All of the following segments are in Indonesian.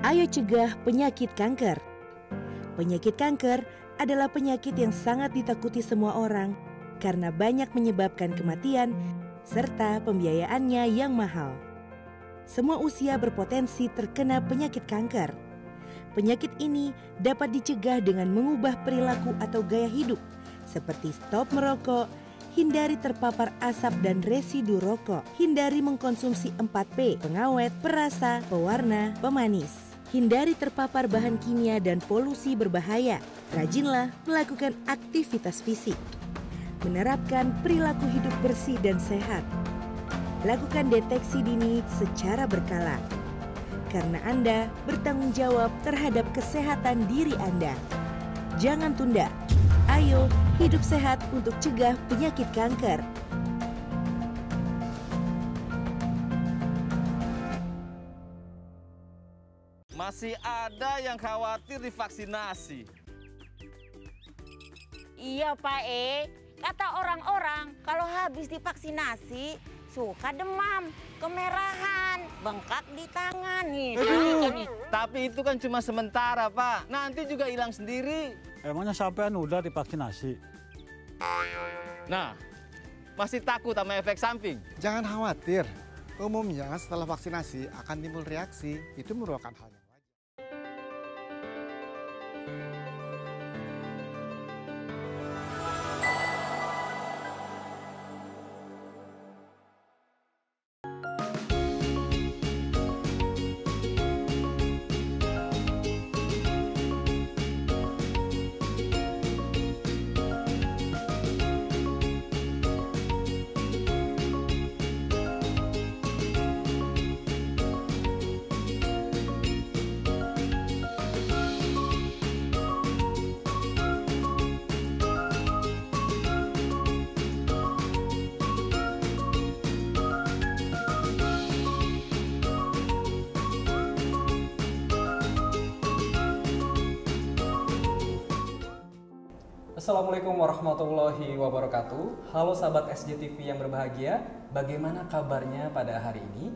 Ayo cegah penyakit kanker. Penyakit kanker adalah penyakit yang sangat ditakuti semua orang karena banyak menyebabkan kematian serta pembiayaannya yang mahal. Semua usia berpotensi terkena penyakit kanker. Penyakit ini dapat dicegah dengan mengubah perilaku atau gaya hidup seperti stop merokok, hindari terpapar asap dan residu rokok, hindari mengkonsumsi 4P, pengawet, perasa, pewarna, pemanis. Hindari terpapar bahan kimia dan polusi berbahaya. Rajinlah melakukan aktivitas fisik. Menerapkan perilaku hidup bersih dan sehat. Lakukan deteksi dini secara berkala. Karena Anda bertanggung jawab terhadap kesehatan diri Anda. Jangan tunda. Ayo hidup sehat untuk cegah penyakit kanker. Masih ada yang khawatir divaksinasi. Iya Pak kata orang-orang kalau habis divaksinasi suka demam, kemerahan, bengkak di tangan nih. Tapi itu kan cuma sementara Pak, nanti juga hilang sendiri. Emangnya sampean udah divaksinasi? Nah, masih takut sama efek samping? Jangan khawatir, umumnya setelah vaksinasi akan timbul reaksi, itu merupakan hal yang wajar. Assalamualaikum warahmatullahi wabarakatuh. Halo sahabat SJTV yang berbahagia, bagaimana kabarnya pada hari ini?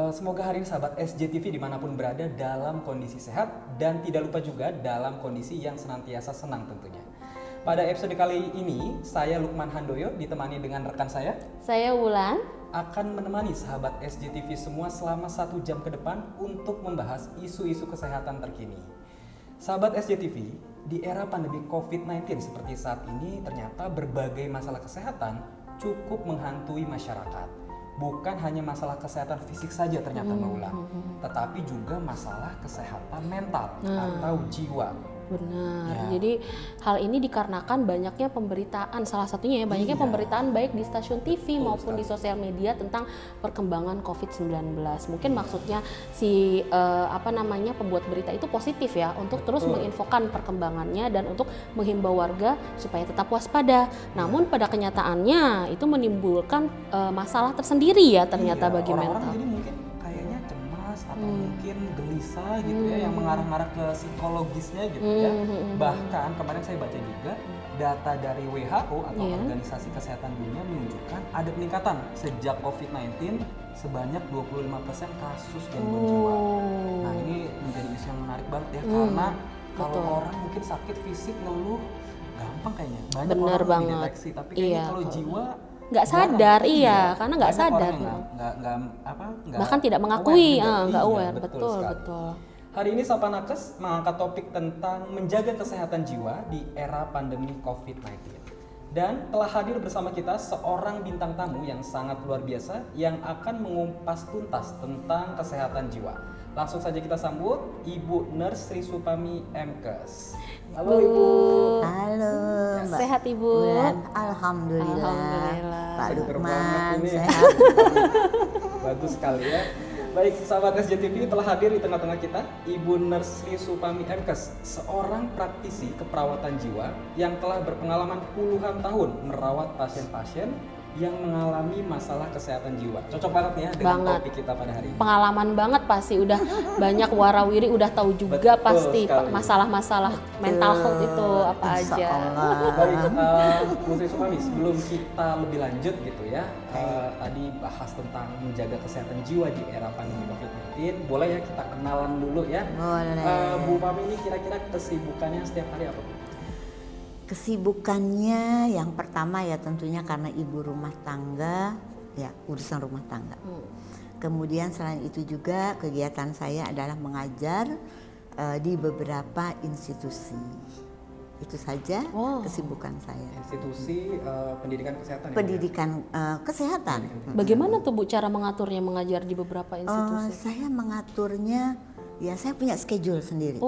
Semoga hari ini sahabat SJTV dimanapun berada dalam kondisi sehat dan tidak lupa juga dalam kondisi yang senantiasa senang tentunya. Pada episode kali ini, saya Lukman Handoyo ditemani dengan rekan saya Wulan, akan menemani sahabat SJTV semua selama 1 jam ke depan untuk membahas isu-isu kesehatan terkini. Sahabat SJTV, di era pandemi COVID-19 seperti saat ini ternyata berbagai masalah kesehatan cukup menghantui masyarakat. Bukan hanya masalah kesehatan fisik saja ternyata Mbak Ulan, tetapi juga masalah kesehatan mental atau jiwa. benar. Ya. Jadi hal ini dikarenakan banyaknya pemberitaan, salah satunya ya banyaknya pemberitaan baik di stasiun TV maupun di sosial media tentang perkembangan COVID-19. Mungkin maksudnya si pembuat berita itu positif ya untuk terus menginfokan perkembangannya dan untuk menghimbau warga supaya tetap waspada. Namun pada kenyataannya itu menimbulkan masalah tersendiri ya ternyata bagi orang-orang mental. jadi mungkin kayaknya cemas atau mungkin gelisah gitu ya, yang mengarah-arah ke psikologisnya gitu ya. Bahkan kemarin saya baca juga data dari WHO atau Organisasi Kesehatan Dunia menunjukkan ada peningkatan sejak COVID-19 sebanyak 25% kasus gangguan jiwa. Nah ini menjadi isu yang menarik banget ya, karena kalau orang mungkin sakit fisik ngeluh gampang kayaknya, banyak Bener orang banget. dideteksi, tapi kayaknya kalau jiwa Nggak sadar, jarang. iya, karena nggak Banyak orang sadar. yang nggak Bahkan tidak mengakui, aware juga. nggak Iya, aware, betul. sekali. Hari ini Sapa Nakes mengangkat topik tentang menjaga kesehatan jiwa di era pandemi COVID-19. Dan telah hadir bersama kita seorang bintang tamu yang sangat luar biasa yang akan mengupas tuntas tentang kesehatan jiwa. Langsung saja kita sambut Ibu Nurse Sri Supami MKes. Halo Ibu. Halo Mbak. Sehat Ibu? Bulan. Alhamdulillah. Alhamdulillah. Pak Seger Lukman banget ini. sehat. Bagus sekali ya. Baik, sahabat SJTV, telah hadir di tengah-tengah kita Ibu Nurse Sri Supami MKes, seorang praktisi keperawatan jiwa yang telah berpengalaman puluhan tahun merawat pasien-pasien yang mengalami masalah kesehatan jiwa. Cocok banget nih ya dengan Banget. topik kita pada hari ini. Pengalaman banget pasti, udah banyak warawiri, udah tahu juga Betul pasti sekali. masalah-masalah mental health itu apa Insya aja. Allah. Baik, Bu Sri Supami, sebelum kita lebih lanjut gitu ya, tadi bahas tentang menjaga kesehatan jiwa di era pandemi COVID-19, boleh ya kita kenalan dulu ya. Boleh. Bu Pami ini kira-kira kesibukannya setiap hari apa, Bu? Kesibukannya yang pertama ya tentunya karena ibu rumah tangga, ya urusan rumah tangga. Kemudian selain itu juga kegiatan saya adalah mengajar di beberapa institusi. Itu saja kesibukan saya. Institusi pendidikan kesehatan. Pendidikan kesehatan. Bagaimana tuh Bu cara mengaturnya mengajar di beberapa institusi? Saya mengaturnya, ya saya punya schedule sendiri.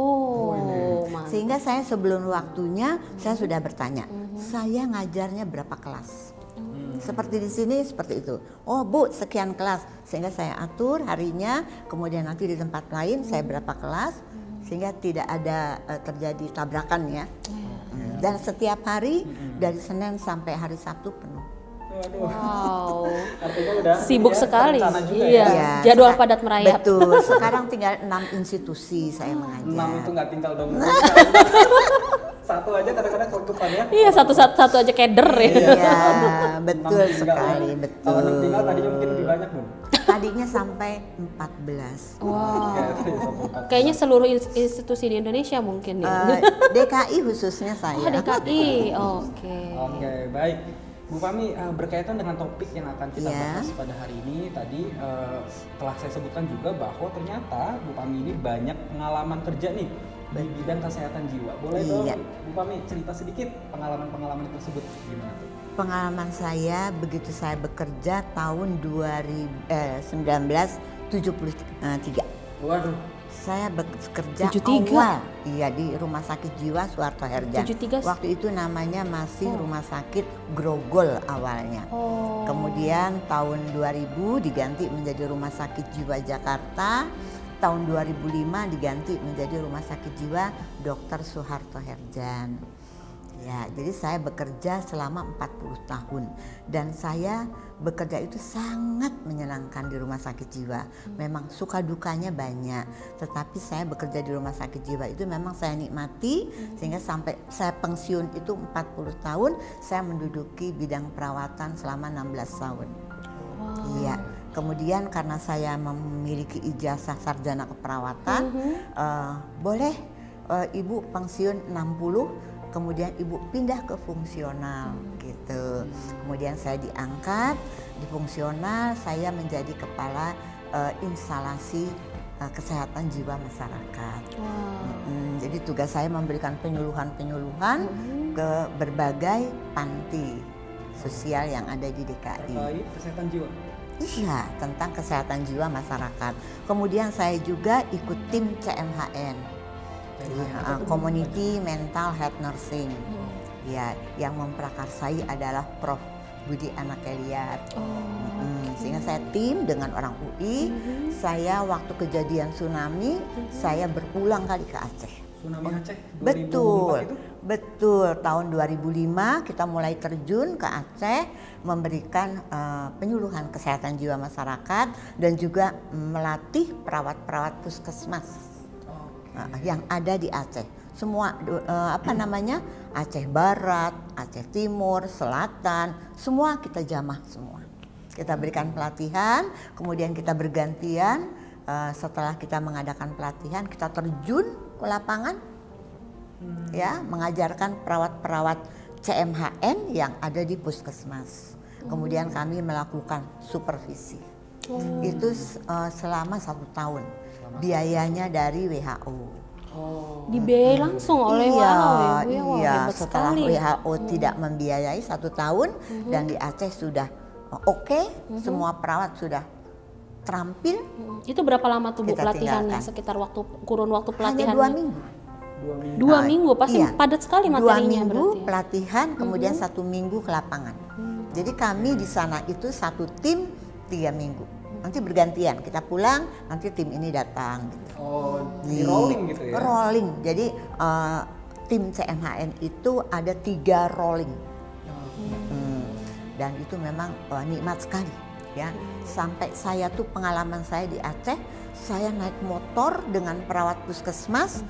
Mantap. Sehingga saya sebelum waktunya saya sudah bertanya, saya ngajarnya berapa kelas? Seperti di sini seperti itu. Oh Bu, sekian kelas. Sehingga saya atur harinya, kemudian nanti di tempat lain saya berapa kelas, sehingga tidak ada terjadi tabrakan ya. Dan setiap hari dari Senin sampai hari Sabtu penuh. Wow. Artinya udah Sibuk sekali. terencana juga Iya. Ya, Jadwal padat merayap. Betul. Sekarang tinggal 6 institusi saya mengajar. 6 itu nggak tinggal dong. Satu aja kadang-kadang kelekepan ya. Iya, satu aja keder ya. Iya, betul 6 tinggal sekali, ya. betul. Kalau 6 tinggal tadinya mungkin lebih banyak, Bu. Tadinya sampai 14. Wow. Tadinya sampai 4. Kayaknya seluruh institusi di Indonesia mungkin ya. DKI khususnya saya. Oh, DKI. Oke. Oke, baik. Bu Pami, berkaitan dengan topik yang akan kita Ya. bahas pada hari ini, tadi telah saya sebutkan juga bahwa ternyata Bu Pami ini banyak pengalaman kerja nih di bidang kesehatan jiwa. Boleh dong Iya. Bu Pami cerita sedikit pengalaman-pengalaman tersebut gimana tuh? Pengalaman saya begitu saya bekerja tahun 1973. Waduh, Saya bekerja 73? awal di Rumah Sakit Jiwa Suharto Herjan. 73? Waktu itu namanya masih Rumah Sakit Grogol awalnya. Oh. Kemudian tahun 2000 diganti menjadi Rumah Sakit Jiwa Jakarta. Tahun 2005 diganti menjadi Rumah Sakit Jiwa Dr. Suharto Herjan. Ya, jadi saya bekerja selama 40 tahun dan saya bekerja itu sangat menyenangkan di rumah sakit jiwa. Memang suka dukanya banyak, tetapi saya bekerja di rumah sakit jiwa itu memang saya nikmati sehingga sampai saya pensiun itu 40 tahun saya menduduki bidang perawatan selama 16 tahun. Iya. Kemudian karena saya memiliki ijazah sarjana keperawatan, boleh Ibu pensiun 60, kemudian Ibu pindah ke fungsional gitu. Kemudian saya diangkat di fungsional, saya menjadi kepala instalasi kesehatan jiwa masyarakat. Jadi tugas saya memberikan penyuluhan-penyuluhan ke berbagai panti sosial yang ada di DKI. terkait kesehatan jiwa. Iya, tentang kesehatan jiwa masyarakat. Kemudian saya juga ikut tim CMHN, Community Mental Health Nursing. Ya, yang memprakarsai adalah Prof. Budi Anak Eliat. Sehingga saya tim dengan orang UI. Saya waktu kejadian tsunami, saya berulang kali ke Aceh. Tsunami Aceh 2004 Betul, itu? betul. Tahun 2005 kita mulai terjun ke Aceh memberikan penyuluhan kesehatan jiwa masyarakat dan juga melatih perawat-perawat puskesmas yang ada di Aceh. Semua Aceh Barat, Aceh Timur, Selatan, semua kita jamah semua. Kita berikan pelatihan, kemudian kita bergantian. Setelah kita mengadakan pelatihan, kita terjun ke lapangan, ya, mengajarkan perawat-perawat CMHN yang ada di puskesmas. Kemudian kami melakukan supervisi. Itu selama 1 tahun. Biayanya dari WHO. Dibiayai langsung oleh WHO ya, Bu, ya? Wah, Iya. hebat Setelah sekali. WHO tidak membiayai 1 tahun dan di Aceh sudah oke, semua perawat sudah terampil. Itu berapa lama tuh Bu Kita pelatihannya? tinggalkan. Sekitar kurun waktu Hanya pelatihannya? 2 minggu. 2 minggu, pasti Iya. padat sekali 2 materinya minggu berarti. pelatihan, kemudian 1 minggu ke lapangan. Jadi kami di sana itu 1 tim 3 minggu. Nanti bergantian, kita pulang, nanti tim ini datang. Gitu. Oh, di rolling gitu ya? Rolling, jadi tim CMHN itu ada 3 rolling. dan itu memang nikmat sekali ya. Sampai saya tuh pengalaman saya di Aceh, saya naik motor dengan perawat puskesmas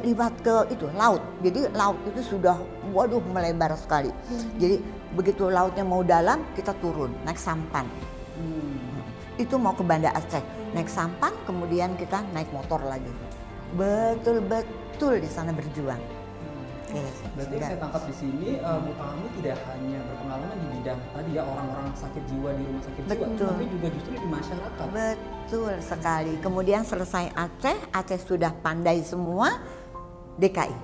liwat ke itu laut. Jadi laut itu sudah waduh melebar sekali. Jadi begitu lautnya mau dalam, kita turun naik sampan. Itu mau ke Banda Aceh, naik sampan, kemudian kita naik motor lagi. Betul-betul di sana berjuang. Berarti saya tangkap di sini Bu Fahmi tidak hanya berpengalaman di bidang tadi ya orang-orang sakit jiwa di rumah sakit jiwa, tapi juga justru di masyarakat. Betul sekali. Kemudian selesai Aceh sudah pandai semua, DKI.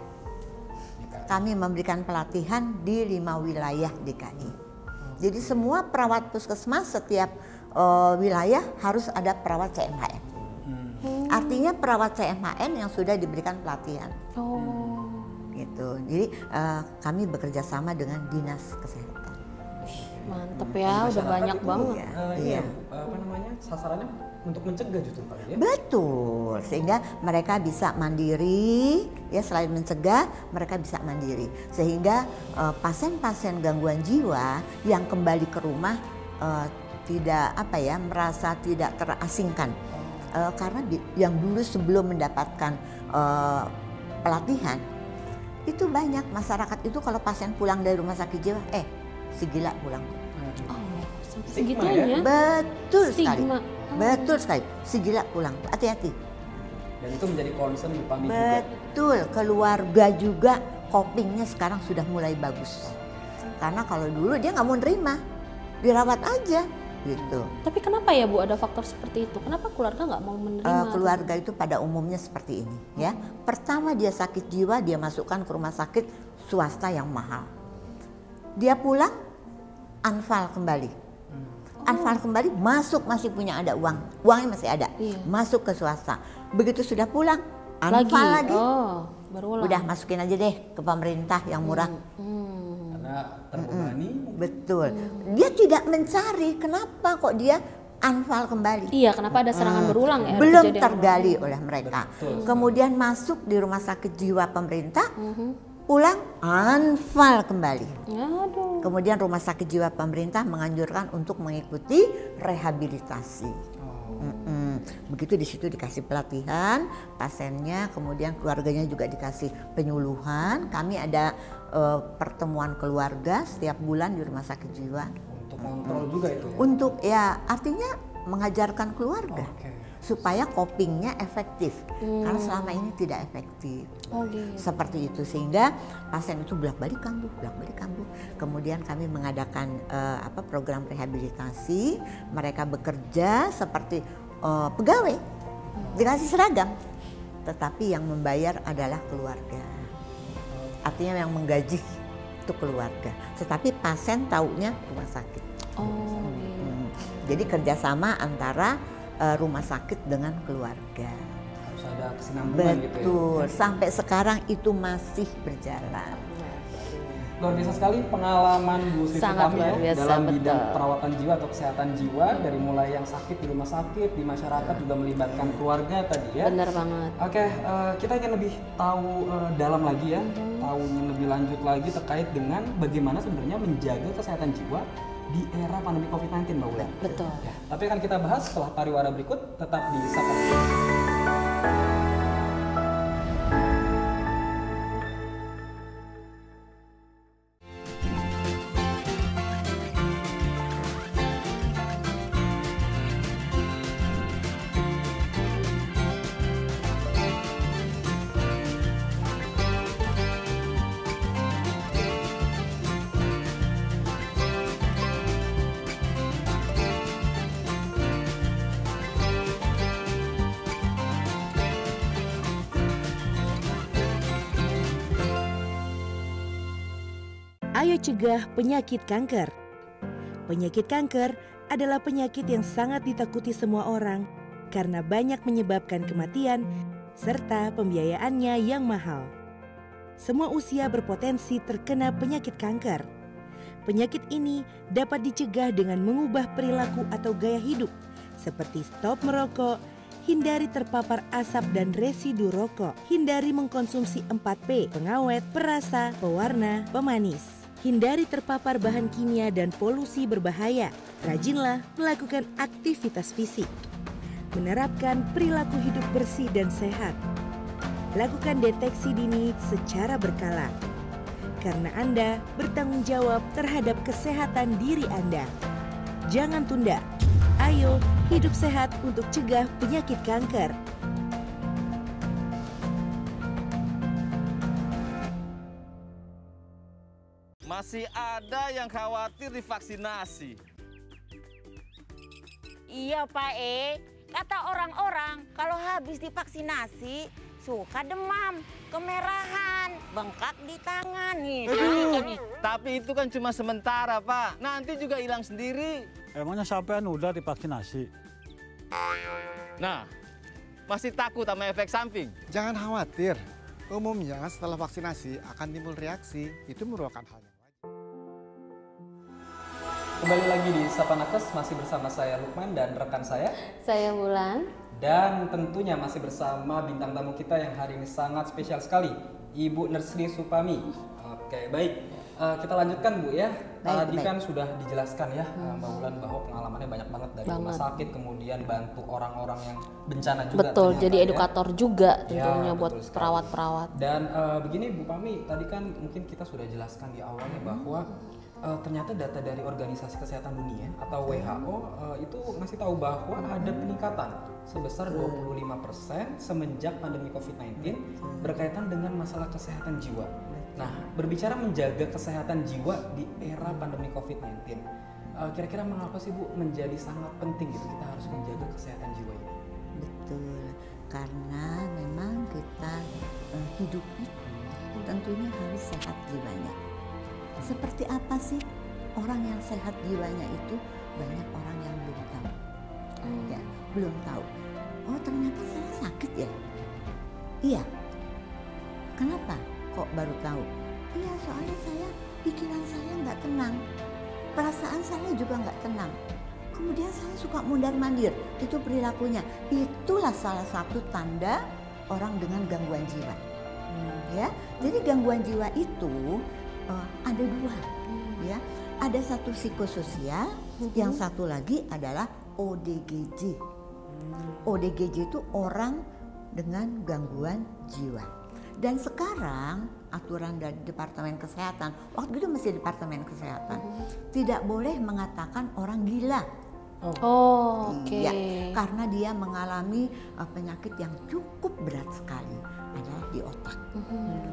Kami memberikan pelatihan di 5 wilayah DKI. Jadi semua perawat puskesmas setiap wilayah harus ada perawat CMHN. Artinya perawat CMHN yang sudah diberikan pelatihan. Gitu. Jadi kami bekerja sama dengan dinas kesehatan. Mantep ya, udah banyak banget. Iya. Apa namanya, sasarannya untuk mencegah justru Pak ya? Betul, sehingga mereka bisa mandiri, ya selain mencegah, mereka bisa mandiri. Sehingga pasien-pasien gangguan jiwa yang kembali ke rumah tidak merasa tidak terasingkan. Karena yang dulu sebelum mendapatkan pelatihan, itu banyak masyarakat itu kalau pasien pulang dari rumah sakit jiwa, si gila pulang. Segitunya? Betul sekali. Betul sekali. Si gila pulang. Hati-hati. Dan itu menjadi concern Bu Fahmi juga. Betul. Keluarga juga copingnya sekarang sudah mulai bagus. Karena kalau dulu dia nggak mau nerima, dirawat aja gitu. Tapi kenapa ya Bu ada faktor seperti itu? Kenapa keluarga nggak mau menerima? Keluarga itu pada umumnya seperti ini ya. Pertama dia sakit jiwa, dia masukkan ke rumah sakit swasta yang mahal. Dia pulang, anfal kembali. Anfal kembali, masuk masih punya ada uang. Uangnya masih ada. Masuk ke swasta. Begitu sudah pulang, anfal lagi. Berulang. Udah masukin aja deh ke pemerintah yang murah. Karena terbebani. Betul. Dia tidak mencari kenapa kok dia anfal kembali. Iya, kenapa ada serangan berulang ya? Belum tergali oleh mereka. Betul. Kemudian masuk di rumah sakit jiwa pemerintah, pulang anfal kembali. Aduh. Kemudian rumah sakit jiwa pemerintah menganjurkan untuk mengikuti rehabilitasi. Begitu di situ dikasih pelatihan pasiennya, kemudian keluarganya juga dikasih penyuluhan. Kami ada pertemuan keluarga setiap bulan di rumah sakit jiwa. Untuk kontrol juga itu ya? Untuk ya artinya mengajarkan keluarga supaya copingnya efektif. Karena selama ini tidak efektif. Seperti itu sehingga pasien itu bolak-balik kambuh. Kemudian kami mengadakan program rehabilitasi. Mereka bekerja seperti pegawai, dikasih seragam, tetapi yang membayar adalah keluarga. Artinya yang menggaji itu keluarga, tetapi pasien taunya rumah sakit. Jadi kerjasama antara rumah sakit dengan keluarga. Harus ada kesinambungan gitu ya? Betul, sampai sekarang itu masih berjalan. Luar biasa sekali pengalaman Bu Sri Fahmi ya, dalam bidang perawatan jiwa atau kesehatan jiwa, dari mulai yang sakit di rumah sakit, di masyarakat, juga melibatkan keluarga tadi ya. Benar banget. Oke, kita ingin lebih tahu dalam lagi ya, tahunya lebih lanjut lagi terkait dengan bagaimana sebenarnya menjaga kesehatan jiwa di era pandemi COVID-19 Mbak Ulan. Betul. Ya, tapi akan kita bahas setelah pariwara berikut, tetap di Sapa. Ayo cegah penyakit kanker. Penyakit kanker adalah penyakit yang sangat ditakuti semua orang karena banyak menyebabkan kematian serta pembiayaannya yang mahal. Semua usia berpotensi terkena penyakit kanker. Penyakit ini dapat dicegah dengan mengubah perilaku atau gaya hidup seperti stop merokok, hindari terpapar asap dan residu rokok, hindari mengkonsumsi 4P, pengawet, perasa, pewarna, pemanis. Hindari terpapar bahan kimia dan polusi berbahaya. Rajinlah melakukan aktivitas fisik. Menerapkan perilaku hidup bersih dan sehat. Lakukan deteksi dini secara berkala. Karena Anda bertanggung jawab terhadap kesehatan diri Anda. Jangan tunda. Ayo hidup sehat untuk cegah penyakit kanker. Masih ada yang khawatir divaksinasi. Iya Pak kata orang-orang kalau habis divaksinasi suka demam, kemerahan, bengkak di tangan nih. Tapi itu kan cuma sementara Pak, nanti juga hilang sendiri. Emangnya sampean udah divaksinasi? Nah, masih takut sama efek samping? Jangan khawatir. Umumnya setelah vaksinasi akan timbul reaksi. Itu merupakan hal yang wajar. Kembali lagi di Sapa Nakes, masih bersama saya Lukman dan rekan saya Bulan. Dan tentunya masih bersama bintang tamu kita yang hari ini sangat spesial sekali, Ibu Nersri Supami. Oke, baik. Kita lanjutkan Bu ya. Tadi kan sudah dijelaskan ya Mbak Bulan bahwa pengalamannya banyak banget dari rumah sakit, kemudian bantu orang-orang yang bencana juga. Betul, ternyata, jadi edukator juga tentunya Ya, buat betul sekali. perawat-perawat. Dan begini Bu Pami, tadi kan mungkin kita sudah jelaskan di awalnya bahwa ternyata data dari Organisasi Kesehatan Dunia atau WHO itu ngasih tahu bahwa ada peningkatan sebesar 25% semenjak pandemi COVID-19 berkaitan dengan masalah kesehatan jiwa. Nah, berbicara menjaga kesehatan jiwa di era pandemi COVID-19, kira-kira mengapa sih Bu menjadi sangat penting gitu kita harus menjaga kesehatan jiwa ini? Betul, karena memang kita hidup itu tentunya harus sehat jiwanya. Seperti apa sih orang yang sehat jiwanya itu? Banyak orang yang belum tahu. Ya, belum tahu. Oh, ternyata saya sakit ya? Iya. Kenapa kok baru tahu? Iya, soalnya pikiran saya nggak tenang. Perasaan saya juga nggak tenang. Kemudian saya suka mundar-mandir. Itu perilakunya. Itulah salah satu tanda orang dengan gangguan jiwa. Ya, jadi gangguan jiwa itu ada dua, ya. Ada satu psikososial, yang satu lagi adalah ODGJ. ODGJ itu orang dengan gangguan jiwa. Dan sekarang aturan dari Departemen Kesehatan, waktu itu masih Departemen Kesehatan, tidak boleh mengatakan orang gila. Oke. Iya, karena dia mengalami penyakit yang cukup berat sekali, adalah di otak.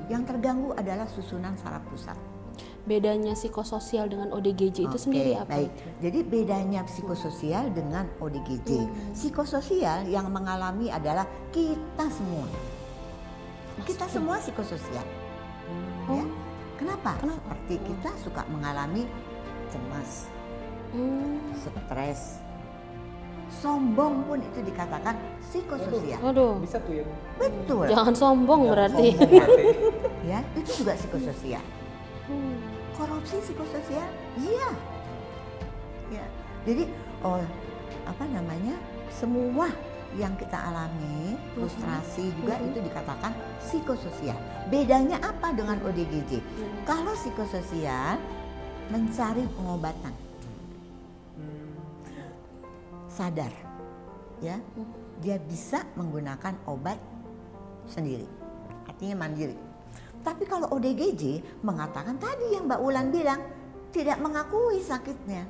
Yang terganggu adalah susunan saraf pusat. Bedanya psikososial dengan ODGJ itu sendiri apa? Baik. Jadi bedanya psikososial dengan ODGJ. Psikososial yang mengalami adalah kita semua. Kita semua psikososial. Ya. Kenapa? Seperti kita suka mengalami cemas, stres, sombong pun itu dikatakan psikososial. Waduh. Bisa tuh ya Bu? Betul. Jangan sombong berarti. Sombong berarti. Ya, itu juga psikososial. Korupsi psikososial? Iya. Ya. Jadi semua yang kita alami, frustrasi juga itu dikatakan psikososial. Bedanya apa dengan ODGJ? Kalau psikososial mencari pengobatan. Sadar. Ya. Dia bisa menggunakan obat sendiri. Artinya mandiri. Tapi kalau ODGJ mengatakan tadi yang Mbak Ulan bilang, tidak mengakui sakitnya.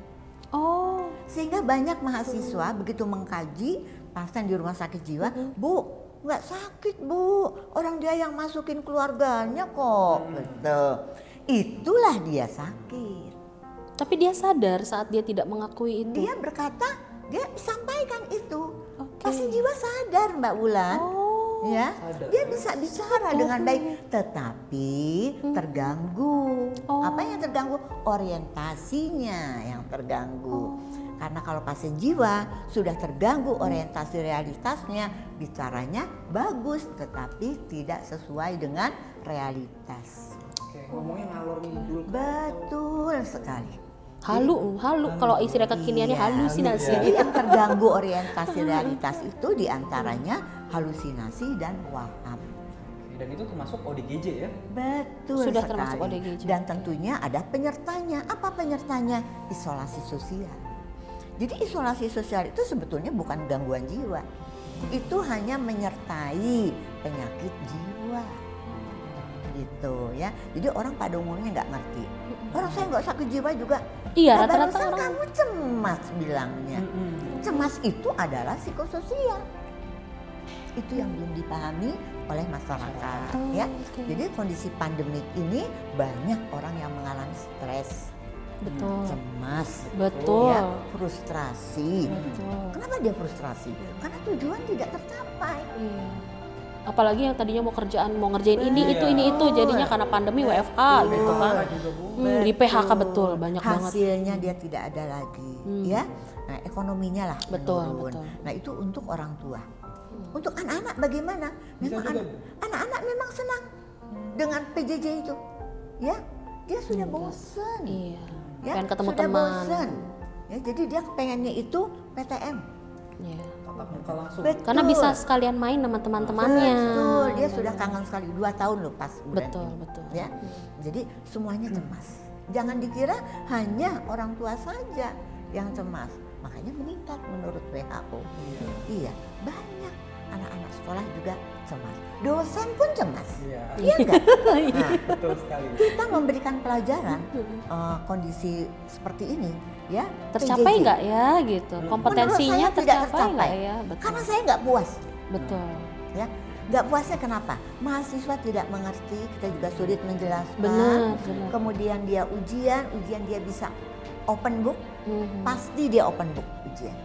Oh. Sehingga banyak mahasiswa begitu mengkaji pasien di rumah sakit jiwa, Bu, nggak sakit Bu, orang dia yang masukin keluarganya kok. Gitu. Itulah dia sakit. Tapi dia sadar saat dia tidak mengakui itu. Dia berkata, dia sampaikan itu. Pasien jiwa sadar Mbak Ulan. Ya, dia bisa bicara dengan baik, tetapi terganggu. Apa yang terganggu? Orientasinya yang terganggu. Karena kalau pasien jiwa sudah terganggu orientasi realitasnya, bicaranya bagus, tetapi tidak sesuai dengan realitas. Oke, ngomongnya ngalor ngidul. Betul sekali. Halu kalau istilah kekiniannya halusinasi. Jadi yang terganggu orientasi realitas itu diantaranya halusinasi dan waham. Dan itu termasuk ODGJ ya? Betul Sudah sekali. termasuk ODGJ. Dan tentunya ada penyertanya. Apa penyertanya? Isolasi sosial. Jadi isolasi sosial itu sebetulnya bukan gangguan jiwa. Itu hanya menyertai penyakit jiwa. Gitu ya. Jadi orang pada umumnya nggak ngerti. Orang saya nggak sakit jiwa juga. Iya, Nah, rata-rata barusan orang. kamu cemas bilangnya. Cemas itu adalah psikososial. Itu yang belum dipahami oleh masyarakat ya. Jadi kondisi pandemik ini banyak orang yang mengalami stres, Betul. cemas, Betul. ya, frustrasi. Betul. Kenapa dia frustrasi? Karena tujuan tidak tercapai. Iya. Apalagi yang tadinya mau kerjaan, mau ngerjain ini itu jadinya karena pandemi WFH gitu kan. Di PHK betul banyak banget. Hasilnya dia tidak ada lagi, ya. Nah, ekonominya lah Betul, menurun. betul. Nah, itu untuk orang tua. Untuk anak-anak bagaimana? Memang anak-anak memang senang dengan PJJ itu, ya. Dia sudah bosan, Iya. ya. Pengen ketemu sudah teman. bosan. Ya, jadi dia pengennya itu PTM. Iya. Tatap muka langsung. Betul. Karena bisa sekalian main sama teman-temannya. Betul, dia sudah kangen sekali 2 tahun loh pas bulan Betul, ini. betul. Ya, jadi semuanya cemas. Jangan dikira hanya orang tua saja yang cemas. Makanya meningkat menurut WHO. Iya, banyak anak-anak sekolah juga cemas. Dosen pun cemas. Iya enggak? Nah, Betul sekali. kita memberikan pelajaran kondisi seperti ini, ya. Tercapai PJJ. nggak ya gitu? Menurut Kompetensinya saya tidak tercapai nggak ya? Betul. Karena saya nggak puas. Betul. Ya, nggak puasnya kenapa? Mahasiswa tidak mengerti, kita juga sulit menjelaskan. Benar. Kemudian dia ujian dia bisa open book, pasti dia open book ujian.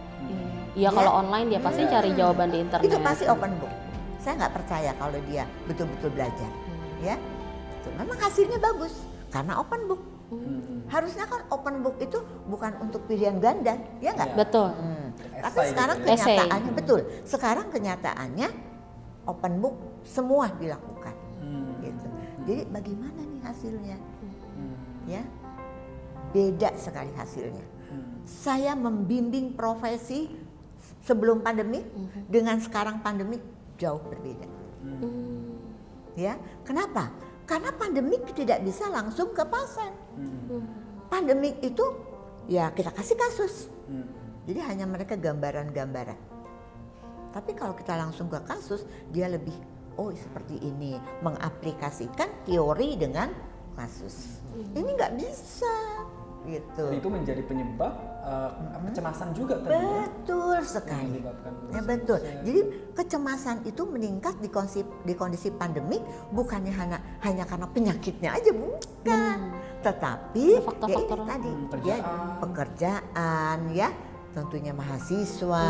Iya, kalau online dia pasti cari jawaban di internet. Itu pasti open book. Saya nggak percaya kalau dia betul-betul belajar, ya. Tuh, memang hasilnya bagus karena open book. Harusnya kan open book itu bukan untuk pilihan ganda, ya nggak? Betul. Tapi sekarang gitu. Essay. kenyataannya betul. Sekarang kenyataannya open book semua dilakukan. Gitu. Jadi bagaimana nih hasilnya? Ya, beda sekali hasilnya. Saya membimbing profesi sebelum pandemi dengan sekarang pandemi jauh berbeda. Ya, kenapa? Karena pandemik tidak bisa langsung ke pasien. Pandemik itu ya kita kasih kasus. Jadi hanya mereka gambaran-gambaran. Tapi kalau kita langsung ke kasus, dia lebih seperti ini, mengaplikasikan teori dengan kasus. Ini nggak bisa gitu. Dan itu menjadi penyebab kecemasan juga tadi ya? Betul sekali. Ya betul. Jadi kecemasan itu meningkat di kondisi pandemik bukannya hanya karena penyakitnya aja, bukan. Tetapi faktor-faktor ya ini tadi ya, pekerjaan ya, tentunya mahasiswa,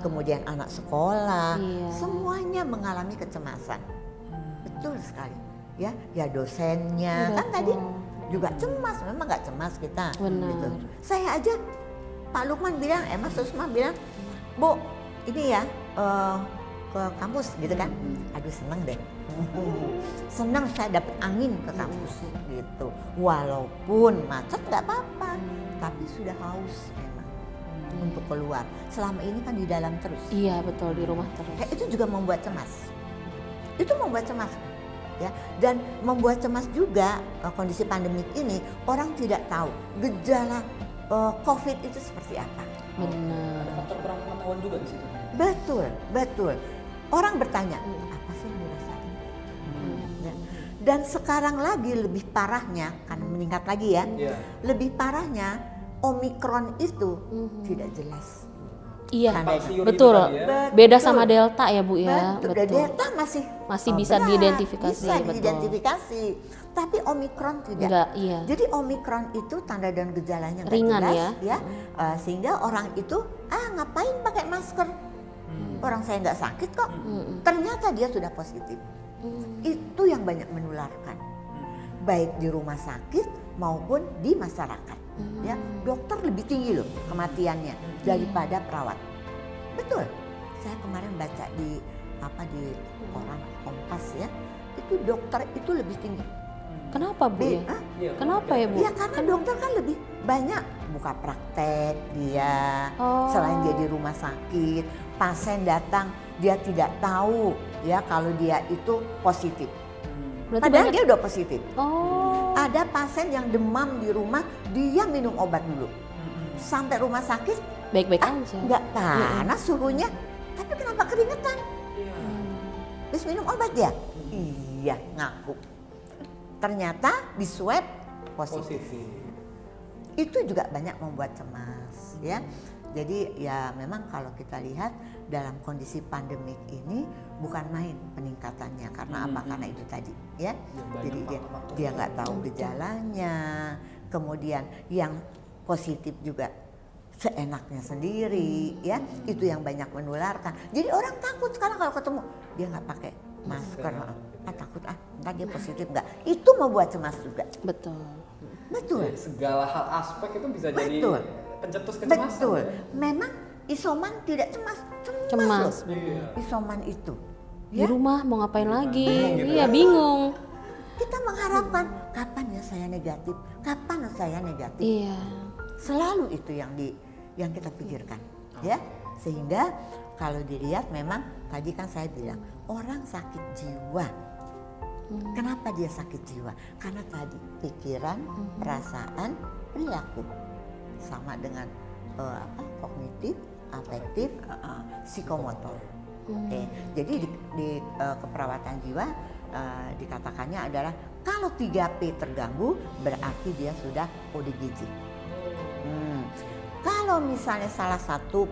kemudian anak sekolah, semuanya mengalami kecemasan. Betul sekali. Ya dosennya kan tadi juga cemas, memang nggak cemas kita. Benar. Gitu. Saya aja Pak Lukman bilang, Mas Susma bilang, Bu, ini ya ke kampus gitu kan. Aduh seneng deh. Senang saya dapat angin ke kampus gitu. Walaupun macet nggak apa-apa, tapi sudah haus memang untuk keluar. Selama ini kan di dalam terus. Iya betul, di rumah terus. Itu juga membuat cemas. Itu membuat cemas. Ya, dan membuat cemas juga kondisi pandemik ini, orang tidak tahu gejala COVID itu seperti apa. Benar. Ada faktor kurang pengetahuan juga di situ. Betul. Orang bertanya, apa sih yang dirasain? Ya. Dan sekarang lagi lebih parahnya, karena meningkat lagi ya, lebih parahnya Omikron itu tidak jelas. Iya, Betul. betul. Ya. Beda sama Delta ya Bu ya. Betul. Delta masih bisa berat, diidentifikasi. bisa betul. diidentifikasi. Tapi Omikron tidak. Enggak, iya. Jadi Omikron itu tanda dan gejalanya nggak Ringan jelas, ya. Sehingga orang itu ngapain pakai masker? Orang saya nggak sakit kok. Ternyata dia sudah positif. Itu yang banyak menularkan, baik di rumah sakit maupun di masyarakat. Ya, dokter lebih tinggi loh kematiannya daripada perawat. Betul. Saya kemarin baca di koran Kompas ya, itu dokter itu lebih tinggi. Kenapa Bu ya? Kenapa ya Bu? Ya karena dokter kan lebih banyak buka praktek dia, selain dia di rumah sakit, pasien datang dia tidak tahu ya kalau dia itu positif. Berarti Padahal banyak- dia udah positif. Oh. Ada pasien yang demam di rumah, dia minum obat dulu. Sampai rumah sakit, Baik-baik aja. nggak panas suhunya, tapi kenapa keringetan? Terus minum obat ya? Iya, ngaku. Ternyata di swab positif. Itu juga banyak membuat cemas ya. Jadi ya memang kalau kita lihat dalam kondisi pandemik ini bukan main peningkatannya karena apa? Karena itu tadi ya. Jadi dia nggak tahu gejalanya. Kemudian yang positif juga seenaknya sendiri ya. Itu yang banyak menularkan. Jadi orang takut sekarang kalau ketemu dia nggak pakai masker. Takut entar dia positif nggak? Itu membuat cemas juga. Betul. Betul. Segala hal aspek itu bisa jadi Betul. pencetus kecemasan. Betul. ya. Memang isoman tidak cemas. Cemas. loh. Isoman itu. Di rumah mau ngapain lagi? Bingung gitu Iya, ya. bingung. Kita mengharapkan kapan ya saya negatif, kapan saya negatif. Iya. Selalu itu yang kita pikirkan, ya. Sehingga kalau dilihat memang tadi kan saya bilang orang sakit jiwa. Kenapa dia sakit jiwa? Karena tadi pikiran, perasaan, perilaku sama dengan kognitif, afektif, psikomotor. Oke. Jadi di keperawatan jiwa dikatakannya adalah kalau 3P terganggu berarti dia sudah ODGJ. Kalau misalnya salah satu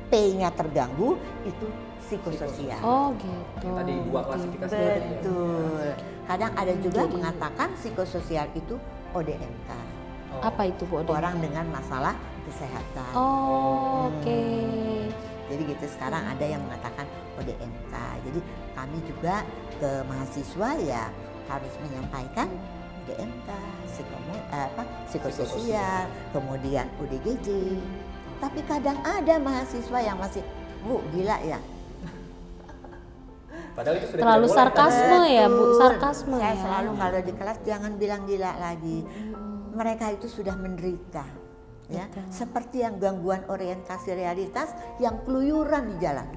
P-nya terganggu itu psikososial. Oh gitu. Yang tadi dua klasifikasi tadi ya. Betul. Kadang ada juga mengatakan psikososial itu ODMK. Apa itu Bu Odin? Orang dengan masalah kesehatan. Oh, oke. Jadi gitu sekarang ada yang mengatakan ODMK. Jadi kami juga ke mahasiswa ya harus menyampaikan ODMK, psikososial, kemudian ODGJ. Tapi kadang ada mahasiswa yang masih, Bu gila ya. Padahal itu sudah Terlalu tidak boleh, sarkasme ya Bu, Betul. sarkasme Saya ya. selalu kalau di kelas jangan bilang gila lagi. Mereka itu sudah menderita. Ya, seperti yang gangguan orientasi realitas yang keluyuran di jalan.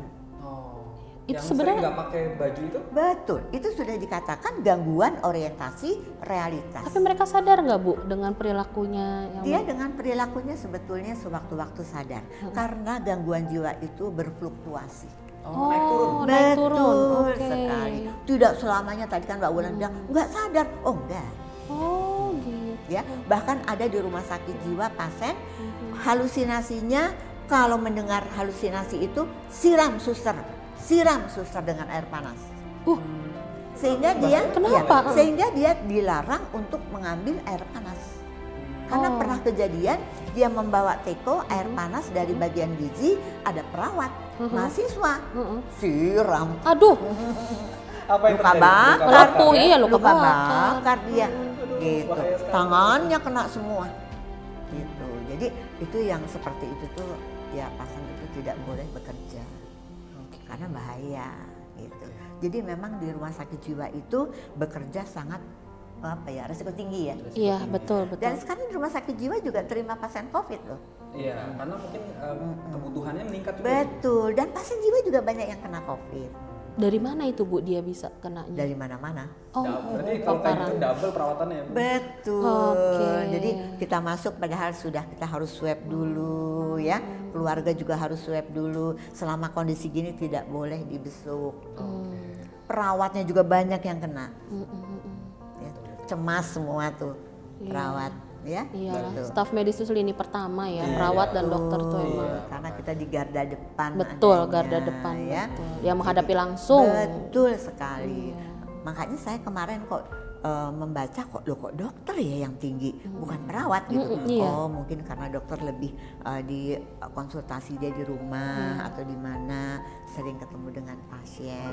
Itu yang sebenarnya- sering nggak pakai baju itu? Betul, itu sudah dikatakan gangguan orientasi realitas. Tapi mereka sadar nggak Bu dengan perilakunya yang Dia dengan perilakunya sebetulnya sewaktu-waktu sadar. Karena gangguan jiwa itu berfluktuasi. Naik turun. naik turun. Betul Oke. sekali. Tidak selamanya tadi kan Mbak Wulan bilang nggak sadar. Oh enggak. Oh gitu. Ya, bahkan ada di rumah sakit jiwa pasien halusinasinya kalau mendengar halusinasi itu siram suster dengan air panas. Sehingga dia Kenapa? sehingga dia dilarang untuk mengambil air panas. Karena pernah kejadian dia membawa teko air panas dari bagian gizi, ada perawat mahasiswa siram. Aduh, Apa yang Luka terjadi? bakar, Melepuh, iya, luka luka bakar. bakar dia, gitu. bahaya sekali. Tangannya kena semua, gitu. Jadi itu yang seperti itu tuh, ya pasien itu tidak boleh bekerja, karena bahaya, gitu. Jadi memang di rumah sakit jiwa itu bekerja sangat resiko tinggi ya. iya betul betul. Dan sekarang di rumah sakit jiwa juga terima pasien COVID loh. Iya, karena mungkin kebutuhannya meningkat juga. Betul. Dan pasien jiwa juga banyak yang kena COVID Dari mana itu Bu dia bisa kenanya? dari mana-mana. Oh, Berarti kalau kayak gitu double perawatannya ya. Bu? Betul. Oke. Jadi kita masuk padahal sudah kita harus swab dulu ya. Keluarga juga harus swab dulu. Selama kondisi gini tidak boleh dibesuk. Perawatnya juga banyak yang kena. Ya, cemas semua tuh perawat ya. Iya, Gitu. staf medis itu lini pertama ya, perawat dan dokter tuh emang. Karena kita di garda depan. Betul, adanya, garda depan ya. betul. Yang menghadapi langsung. Betul sekali. Makanya saya kemarin kok membaca kok dokter ya yang tinggi, bukan perawat gitu. iya. Oh mungkin karena dokter lebih di konsultasi dia di rumah atau di mana sering ketemu dengan pasien,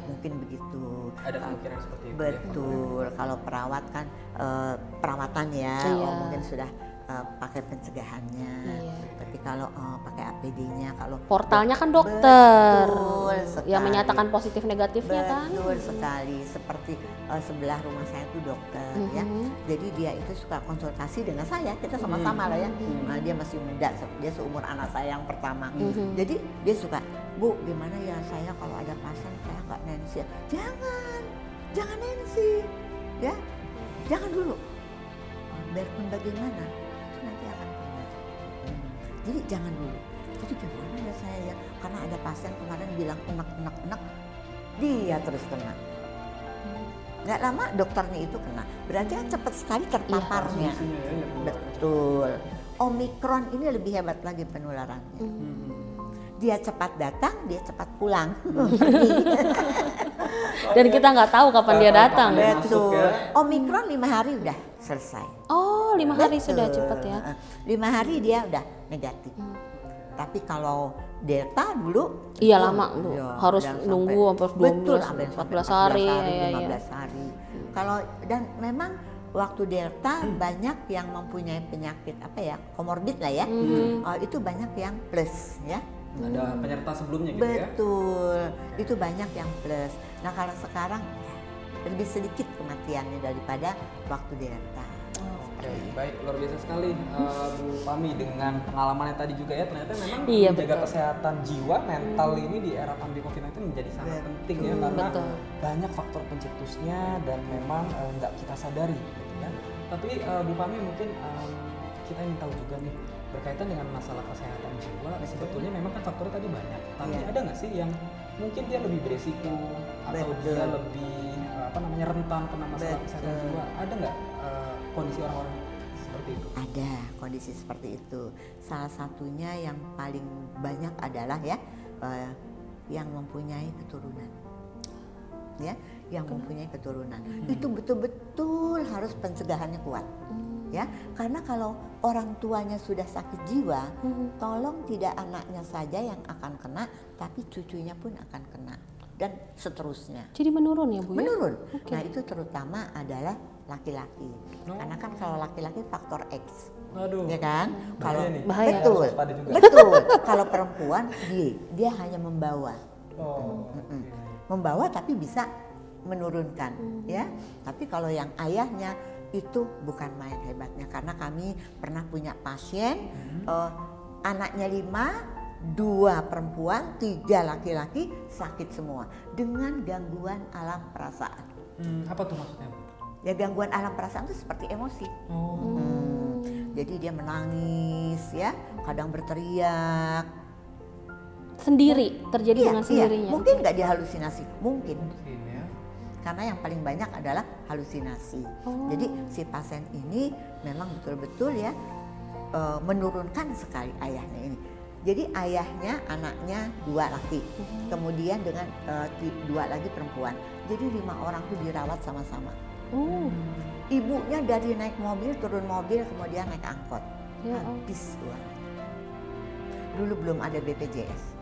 mungkin begitu. Ada kemungkinan seperti itu. Betul. Kalau perawat kan perawatan ya, Iya. mungkin sudah pakai pencegahannya. Tapi kalau pakai APD-nya, kalau Portalnya kan dokter. Betul sekali. Yang menyatakan positif negatifnya kan. Betul sekali. Seperti sebelah rumah saya itu dokter ya. Jadi dia itu suka konsultasi dengan saya. Kita sama-sama lah ya. Nah, dia masih muda, dia seumur anak saya yang pertama. Jadi dia suka, Bu, gimana ya saya kalau ada pasien saya nggak Nancy? Jangan Nancy, ya, jangan dulu. Biarpun bagaimana, itu nanti akan kena. Jadi jangan dulu. Jadi gimana ya saya ya? Karena ada pasien kemarin bilang enak, dia terus kena. Nggak lama dokternya itu kena. Berarti kan cepat sekali terpaparnya. Betul. Omikron ini lebih hebat lagi penularannya. Dia cepat datang, dia cepat pulang. Dan kita nggak tahu kapan dia datang. Betul. Omikron 5 hari udah selesai. Oh, 5 hari sudah cepat ya. 5 hari dia udah negatif. Tapi kalau Delta dulu iya lama Bu. Ya, Harus nunggu sampai 14 hari, 15 hari. Kalau dan memang waktu Delta banyak yang mempunyai penyakit komorbid lah ya. Itu banyak yang plus ya. Ada penyerta sebelumnya gitu ya. Betul. Itu banyak yang plus. Nah, kalau sekarang lebih sedikit kematiannya daripada waktu Delta. Baik, luar biasa sekali Bu Pami dengan pengalamannya tadi juga ya. Ternyata memang menjaga kesehatan jiwa mental ini di era pandemi COVID-19 menjadi sangat penting ya, karena banyak faktor pencetusnya dan memang nggak kita sadari gitu ya. Tapi Bu Pami mungkin kita ingin tahu juga nih berkaitan dengan masalah kesehatan jiwa. Sebetulnya memang kan faktornya tadi banyak, tapi ada nggak sih yang mungkin dia lebih beresiko atau dia lebih rentan kena masalah kesehatan jiwa? Ada nggak kondisi orang-orang seperti itu? Ada kondisi seperti itu. Salah satunya yang paling banyak adalah yang mempunyai keturunan. Ya, yang mempunyai keturunan. Itu betul-betul harus pencegahannya kuat. Ya, karena kalau orang tuanya sudah sakit jiwa, tolong tidak anaknya saja yang akan kena, tapi cucunya pun akan kena dan seterusnya. Jadi menurun ya Bu? Menurun. Nah, itu terutama adalah laki-laki. Karena kan kalau laki-laki faktor X. Aduh. Ya kan? Kalau bahaya. Betul. Kalau perempuan dia hanya membawa. Membawa tapi bisa menurunkan ya. Tapi kalau yang ayahnya itu bukan main hebatnya, karena kami pernah punya pasien anaknya 5, 2 perempuan, 3 laki-laki sakit semua dengan gangguan alam perasaan. Apa tuh maksudnya? Ya, gangguan alam perasaan itu seperti emosi. Jadi dia menangis ya, kadang berteriak. Sendiri, terjadi dengan sendirinya? Mungkin nggak dia halusinasi, mungkin ya. Karena yang paling banyak adalah halusinasi. Jadi si pasien ini memang betul-betul ya menurunkan sekali ayahnya ini. Jadi ayahnya, anaknya 2 laki, kemudian dengan 2 lagi perempuan. Jadi 5 orang tuh dirawat sama-sama. Ibunya dari naik mobil, turun mobil, kemudian naik angkot. Habis uang. Dulu belum ada BPJS.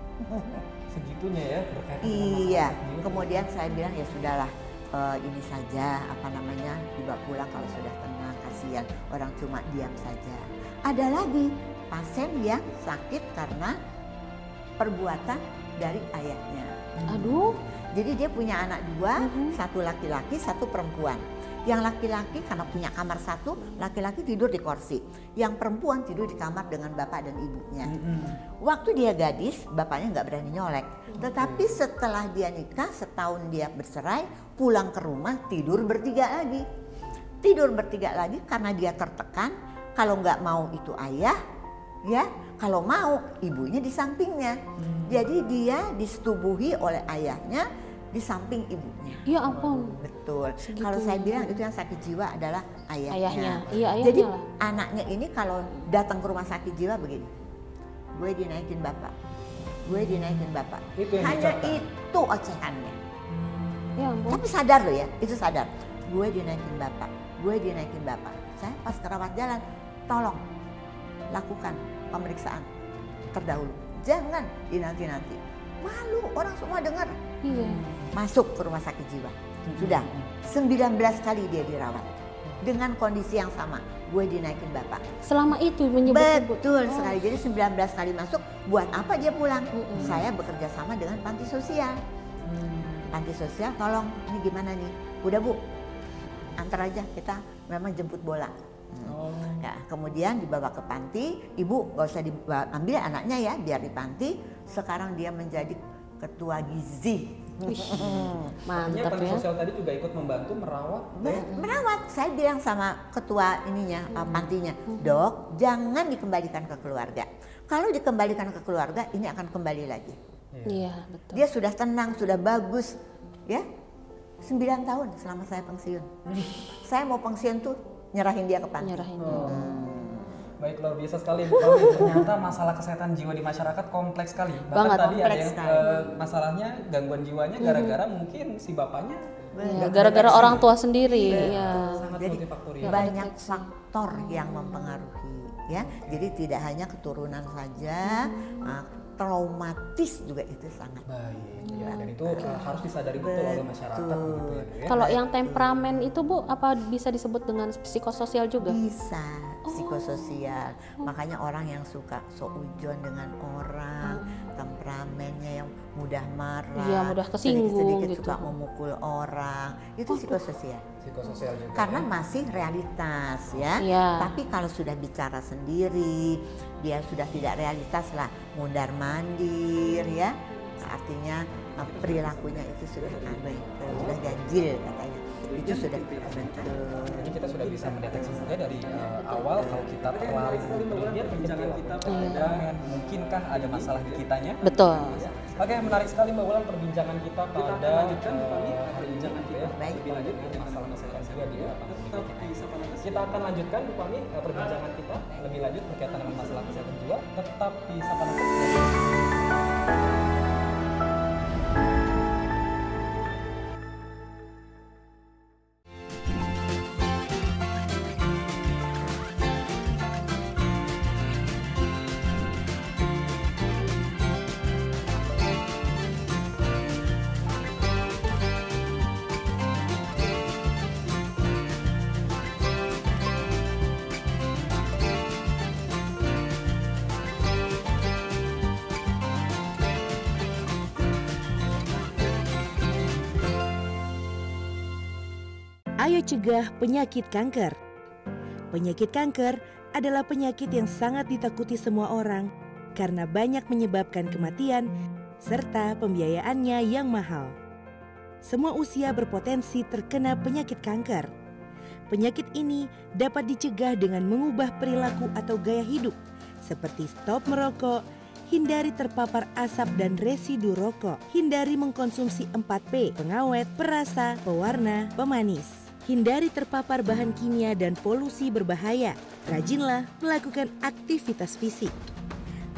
Segitunya ya berkaitan dengan iya, kemudian saya bilang ya sudahlah, ini saja dibawa pulang kalau sudah tenang, kasihan orang cuma diam saja. Ada lagi pasien yang sakit karena perbuatan dari ayahnya. Aduh. Jadi dia punya anak 2, 1 laki-laki, 1 perempuan. Yang laki-laki karena punya kamar 1, laki-laki tidur di kursi. Yang perempuan tidur di kamar dengan bapak dan ibunya. Waktu dia gadis, bapaknya nggak berani nyolek. Tetapi setelah dia nikah, setahun dia bercerai, pulang ke rumah tidur bertiga lagi. Tidur bertiga lagi karena dia tertekan. Kalau nggak mau itu ayah, ya. Kalau mau ibunya di sampingnya. Jadi dia disetubuhi oleh ayahnya di samping ibunya. Ya ampun. Betul. Kalau saya bilang itu yang sakit jiwa adalah ayahnya. Iya, ayahnya. Jadi anaknya ini kalau datang ke rumah sakit jiwa begini, gue dinaikin bapak, gue dinaikin bapak. Hanya itu ocehannya. Ya ampun. Tapi sadar loh ya, itu sadar. Gue dinaikin bapak, gue dinaikin bapak. Saya pas kerawat jalan, tolong lakukan pemeriksaan terdahulu. Jangan dinanti-nanti. Malu, orang semua dengar. Iya. Masuk ke rumah sakit jiwa. Sudah 19 kali dia dirawat. Dengan kondisi yang sama, gue dinaikin bapak. Selama itu menyebut-nyebut. Betul sekali. Jadi 19 kali masuk, buat apa dia pulang? Saya bekerja sama dengan panti sosial. Panti sosial, tolong, ini gimana nih? Udah Bu, antar aja, kita memang jemput bola. Ya, kemudian dibawa ke panti, ibu gak usah diambil anaknya ya, biar di panti. sekarang dia menjadi ketua gizi. Artinya Mantap panti ya. sosial tadi juga ikut membantu merawat. Merawat. Saya bilang sama ketua ininya, pantinya, Dok, jangan dikembalikan ke keluarga. Kalau dikembalikan ke keluarga, ini akan kembali lagi. Iya, betul. Dia sudah tenang, sudah bagus, ya. 9 tahun selama saya pensiun. Saya mau pensiun tuh nyerahin dia ke panti. Nyerahin. Baik, luar biasa sekali Bu Pami. Ternyata masalah kesehatan jiwa di masyarakat kompleks sekali. Bahkan Banget. tadi ada Kompleks yang sekali. masalahnya gangguan jiwanya gara-gara mungkin si bapaknya Ya, gara-gara orang tua sendiri. Iya. sangat Jadi multifaktorial. banyak faktor yang mempengaruhi, ya. Jadi tidak hanya keturunan saja, traumatis juga itu sangat. Baik, ya, dan itu harus disadari betul oleh masyarakat begitu ya, Bu, ya. Kalau yang temperamen itu Bu, apa bisa disebut dengan psikososial juga? Bisa psikososial. Makanya orang yang suka seujon dengan orang, temperamennya yang mudah marah, Iya, mudah kesinggung sedikit-sedikit gitu. suka memukul orang, itu psikososial. Psikososial juga. Karena ya. masih realitas ya. Iya. Tapi kalau sudah bicara sendiri, dia sudah tidak realitas lah, mundar mandir ya. Artinya perilakunya itu sudah sudah ganjil katanya. Itu sudah betul. Jadi kita sudah bisa mendeteksi juga dari awal kalau kita terlalu berlebihan perbincangan kita pada mungkinkah ada masalah di kitanya. Betul. Oke, menarik sekali Mbak Wulan perbincangan kita pada perbincangan kita Baik. lebih lanjut dengan masalah-masalah juga di pandemi COVID-19. Kita akan lanjutkan Bu Pami perbincangan kita lebih lanjut berkaitan dengan masalah kesehatan jiwa. Tetap di Sapana Podcast. Ayo cegah penyakit kanker. Penyakit kanker adalah penyakit yang sangat ditakuti semua orang karena banyak menyebabkan kematian serta pembiayaannya yang mahal. Semua usia berpotensi terkena penyakit kanker. Penyakit ini dapat dicegah dengan mengubah perilaku atau gaya hidup seperti stop merokok, hindari terpapar asap dan residu rokok, hindari mengkonsumsi 4P, pengawet, perasa, pewarna, pemanis. Hindari terpapar bahan kimia dan polusi berbahaya. Rajinlah melakukan aktivitas fisik.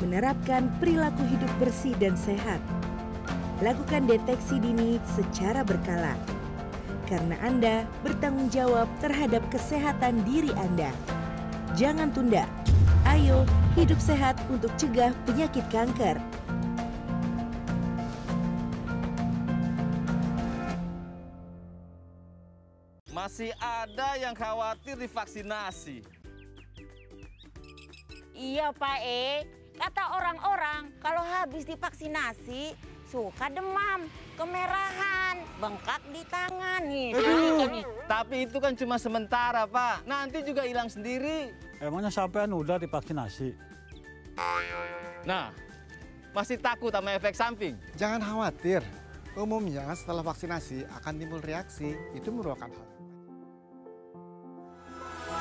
Menerapkan perilaku hidup bersih dan sehat. Lakukan deteksi dini secara berkala. Karena Anda bertanggung jawab terhadap kesehatan diri Anda. Jangan tunda. Ayo hidup sehat untuk cegah penyakit kanker. Masih ada yang khawatir divaksinasi. Iya Pak kata orang-orang kalau habis divaksinasi suka demam, kemerahan, bengkak di tangan nih. Tapi itu kan cuma sementara, Pak. Nanti juga hilang sendiri. Emangnya sampean udah divaksinasi? Nah, masih takut sama efek samping? Jangan khawatir. Umumnya setelah vaksinasi akan timbul reaksi. Itu merupakan hal.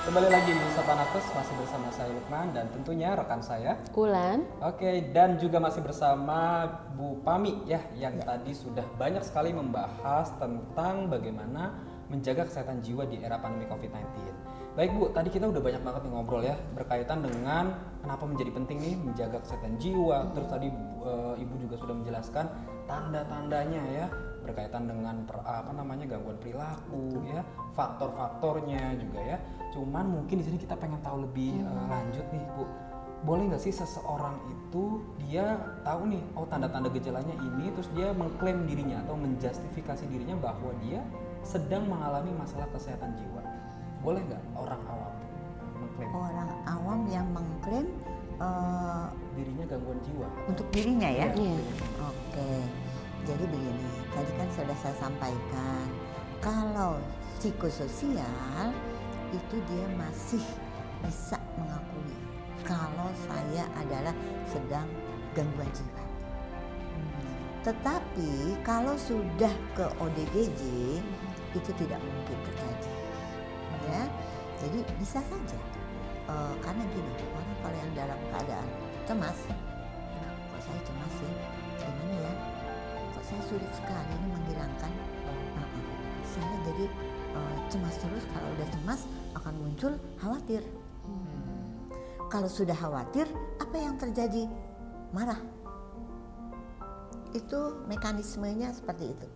Kembali lagi di Sapana Plus masih bersama saya Lukman dan tentunya rekan saya. Ulan. Oke, dan juga masih bersama Bu Pami ya yang tadi sudah banyak sekali membahas tentang bagaimana menjaga kesehatan jiwa di era pandemi COVID-19. Baik Bu, tadi kita udah banyak banget nih ngobrol ya berkaitan dengan kenapa menjadi penting nih menjaga kesehatan jiwa. Terus tadi Ibu juga sudah menjelaskan tanda-tandanya ya berkaitan dengan gangguan perilaku ya, faktor-faktornya juga ya. Cuman mungkin di sini kita pengen tahu lebih lanjut nih Bu. Boleh nggak sih seseorang itu dia tahu nih tanda-tanda gejalanya ini terus dia mengklaim dirinya atau menjustifikasi dirinya bahwa dia sedang mengalami masalah kesehatan jiwa. Boleh nggak orang awam mengklaim? Orang awam yang mengklaim Dirinya gangguan jiwa. untuk dirinya ya? Iya. Oke, jadi begini, tadi kan sudah saya sampaikan, kalau psikososial itu dia masih bisa mengakui kalau saya adalah sedang gangguan jiwa. Tetapi kalau sudah ke ODGJ itu tidak mungkin terjadi, ya. Jadi bisa saja, karena gini, orang kalau yang dalam keadaan cemas, kok saya cemas ya, gimana ya? Kok saya sulit sekali ini menghilangkan. Saya jadi cemas terus. Kalau udah cemas akan muncul khawatir. Kalau sudah khawatir, apa yang terjadi? Marah. Itu mekanismenya seperti itu.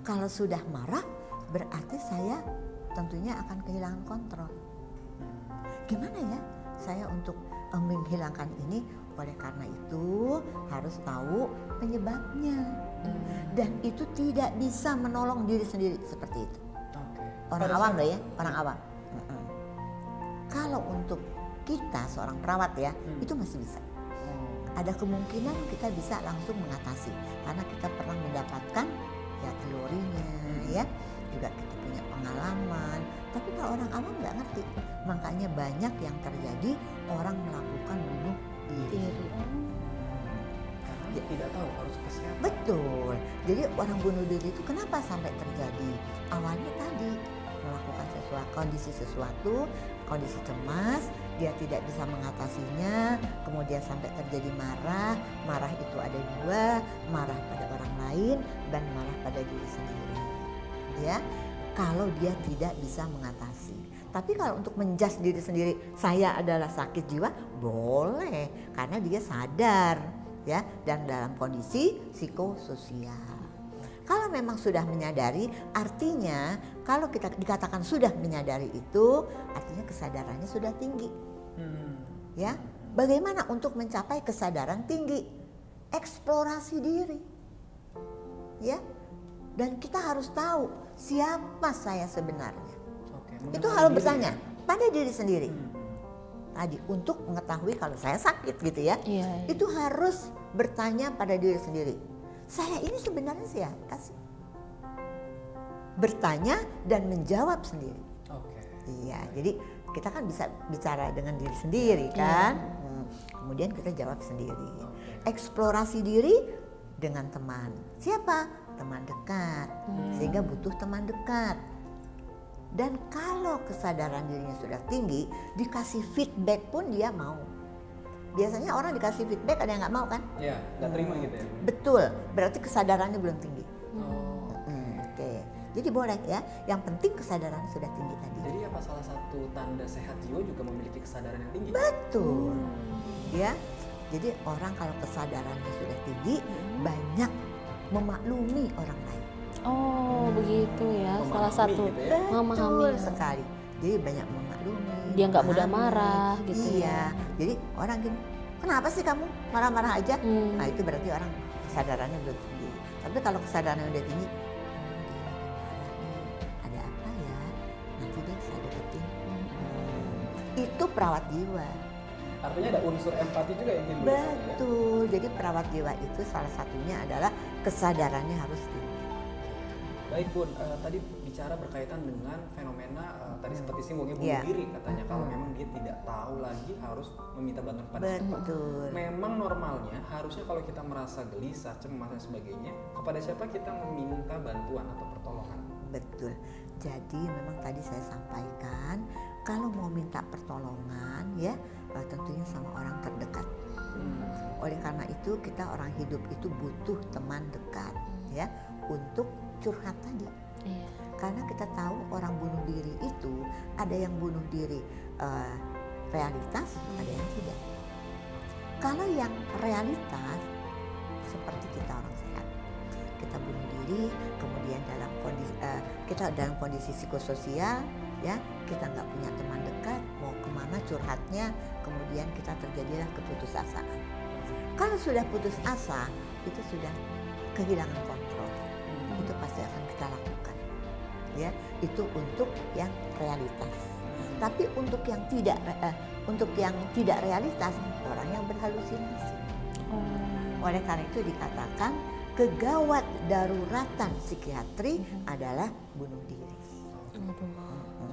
Kalau sudah marah, berarti saya tentunya akan kehilangan kontrol. Gimana ya saya untuk menghilangkan ini? Oleh karena itu harus tahu penyebabnya. Dan itu tidak bisa menolong diri sendiri seperti itu. Orang awam loh ya, orang awam. Kalau untuk kita seorang perawat ya, itu masih bisa. Ada kemungkinan kita bisa langsung mengatasi karena kita pernah mendapatkan ya teorinya ya, juga kita punya pengalaman. Tapi kalau orang awam nggak ngerti, makanya banyak yang terjadi orang melakukan bunuh diri. Karena tidak tahu harus ke siapa. Betul. Jadi orang bunuh diri itu kenapa sampai terjadi? Awalnya tadi melakukan sesuatu, kondisi cemas, dia tidak bisa mengatasinya, kemudian sampai terjadi marah itu ada dua, marah pada orang lain dan marah pada diri sendiri. Ya, kalau dia tidak bisa mengatasi. Tapi kalau untuk menjudge diri sendiri, saya adalah sakit jiwa, boleh, karena dia sadar ya, dan dalam kondisi psikososial. Kalau memang sudah menyadari, artinya kalau kita dikatakan sudah menyadari itu, artinya kesadarannya sudah tinggi. Ya, bagaimana untuk mencapai kesadaran tinggi? Eksplorasi diri. Ya. Dan kita harus tahu siapa saya sebenarnya. Itu harus bertanya pada diri sendiri. Tadi untuk mengetahui kalau saya sakit gitu ya. Itu harus bertanya pada diri sendiri. Saya ini sebenarnya siapa sih? Bertanya dan menjawab sendiri. Iya, jadi kita kan bisa bicara dengan diri sendiri kan. Kemudian kita jawab sendiri. Eksplorasi diri dengan teman. Siapa? Teman dekat. Sehingga butuh teman dekat. Dan kalau kesadaran dirinya sudah tinggi, dikasih feedback pun dia mau. Biasanya orang dikasih feedback ada yang nggak mau kan? Iya, nggak terima gitu ya. Betul, berarti kesadarannya belum tinggi. Oke, jadi boleh ya. Yang penting kesadaran sudah tinggi tadi. Jadi apa salah satu tanda sehat jiwa juga memiliki kesadaran yang tinggi? Betul, ya. Jadi orang kalau kesadarannya sudah tinggi, banyak memaklumi orang lain. Oh, begitu ya. Salah satu gitu ya? memahami sekali. Jadi banyak memaklumi. Dia nggak mudah marah gitu. Iya. Jadi orang gini, kenapa sih kamu marah-marah aja? Nah itu berarti orang kesadarannya belum tinggi. Tapi kalau kesadarannya udah tinggi, ada apa ya? Nanti deh saya deketin. Itu perawat jiwa. Artinya ada unsur empati juga yang timbul. Betul. Jadi perawat jiwa itu salah satunya adalah kesadarannya harus tinggi. Baik Bun, tadi bicara berkaitan dengan fenomena tadi seperti singgungnya bunuh diri katanya. Kalau memang dia tidak tahu lagi harus meminta bantuan kepada siapa. Memang normalnya harusnya kalau kita merasa gelisah, cemas dan sebagainya, kepada siapa kita meminta bantuan atau pertolongan? Betul. Jadi memang tadi saya sampaikan kalau mau minta pertolongan ya tentunya sama orang terdekat. Oleh karena itu kita orang hidup itu butuh teman dekat ya untuk curhat tadi. Karena kita tahu orang bunuh diri itu ada yang bunuh diri realitas, ada yang tidak. Kalau yang realitas seperti kita orang sehat, kita bunuh diri, kemudian kita dalam kondisi psikososial, ya kita nggak punya teman dekat, mau kemana curhatnya, kemudian kita terjadilah keputusasaan. Kalau sudah putus asa, itu sudah kehilangan kontrol. Itu pasti akan kita lakukan, ya itu untuk yang realitas. Tapi untuk yang tidak realitas, orang yang berhalusinasi. Oleh karena itu dikatakan kegawat daruratan psikiatri adalah bunuh diri.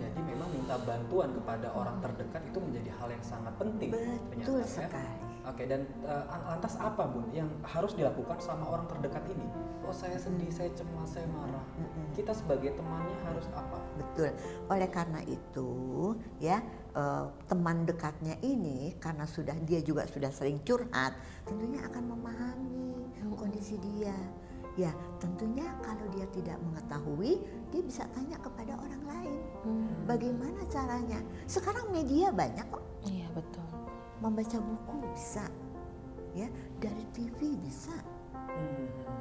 Jadi memang minta bantuan kepada orang terdekat itu menjadi hal yang sangat penting. Betul sekali. Oke, dan lantas apa Bun yang harus dilakukan sama orang terdekat ini? Oh saya sedih, saya cemas, saya marah. Kita sebagai temannya harus apa? Betul. Oleh karena itu ya teman dekatnya ini karena dia juga sudah sering curhat, tentunya akan memahami kondisi dia. Ya tentunya kalau dia tidak mengetahui, dia bisa tanya kepada orang lain. Bagaimana caranya? Sekarang media banyak kok. Iya betul. Membaca buku bisa, ya dari TV bisa,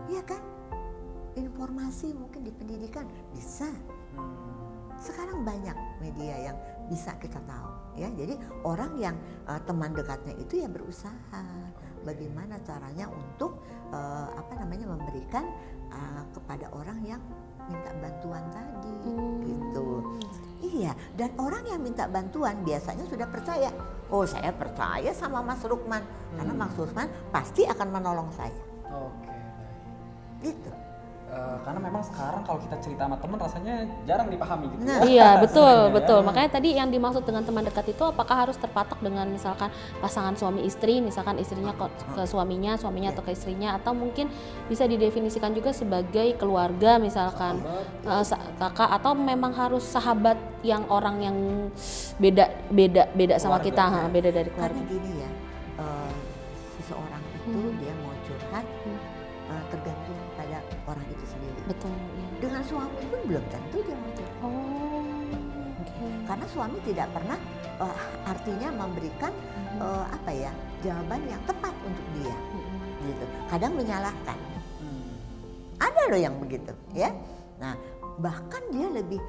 ya kan? Informasi mungkin di pendidikan bisa. Sekarang banyak media yang bisa kita tahu, ya. Jadi orang yang teman dekatnya itu ya berusaha bagaimana caranya untuk memberikan kepada orang yang minta bantuan tadi, gitu. Iya, dan orang yang minta bantuan biasanya sudah percaya. Oh, saya percaya sama Mas Rukman, karena Mas Rukman pasti akan menolong saya. Oke, baik. Gitu. Karena memang sekarang kalau kita cerita sama teman rasanya jarang dipahami gitu. Nah, Iya betul betul. Makanya tadi yang dimaksud dengan teman dekat itu apakah harus terpatok dengan misalkan pasangan suami istri, misalkan istrinya ke suaminya, suaminya atau ke istrinya, atau mungkin bisa didefinisikan juga sebagai keluarga misalkan kakak, atau memang harus sahabat yang orang yang beda sama Keluarga, kita, ya. beda dari keluarga. Karena gini ya, seseorang itu dia mau curhat tergantung pada orang itu sendiri. Betul. Ya. Dengan suami pun belum tentu dia mau curhat. Karena suami tidak pernah artinya memberikan jawaban yang tepat untuk dia. Gitu. Kadang menyalahkan. Ada loh yang begitu, ya. Nah, bahkan dia lebih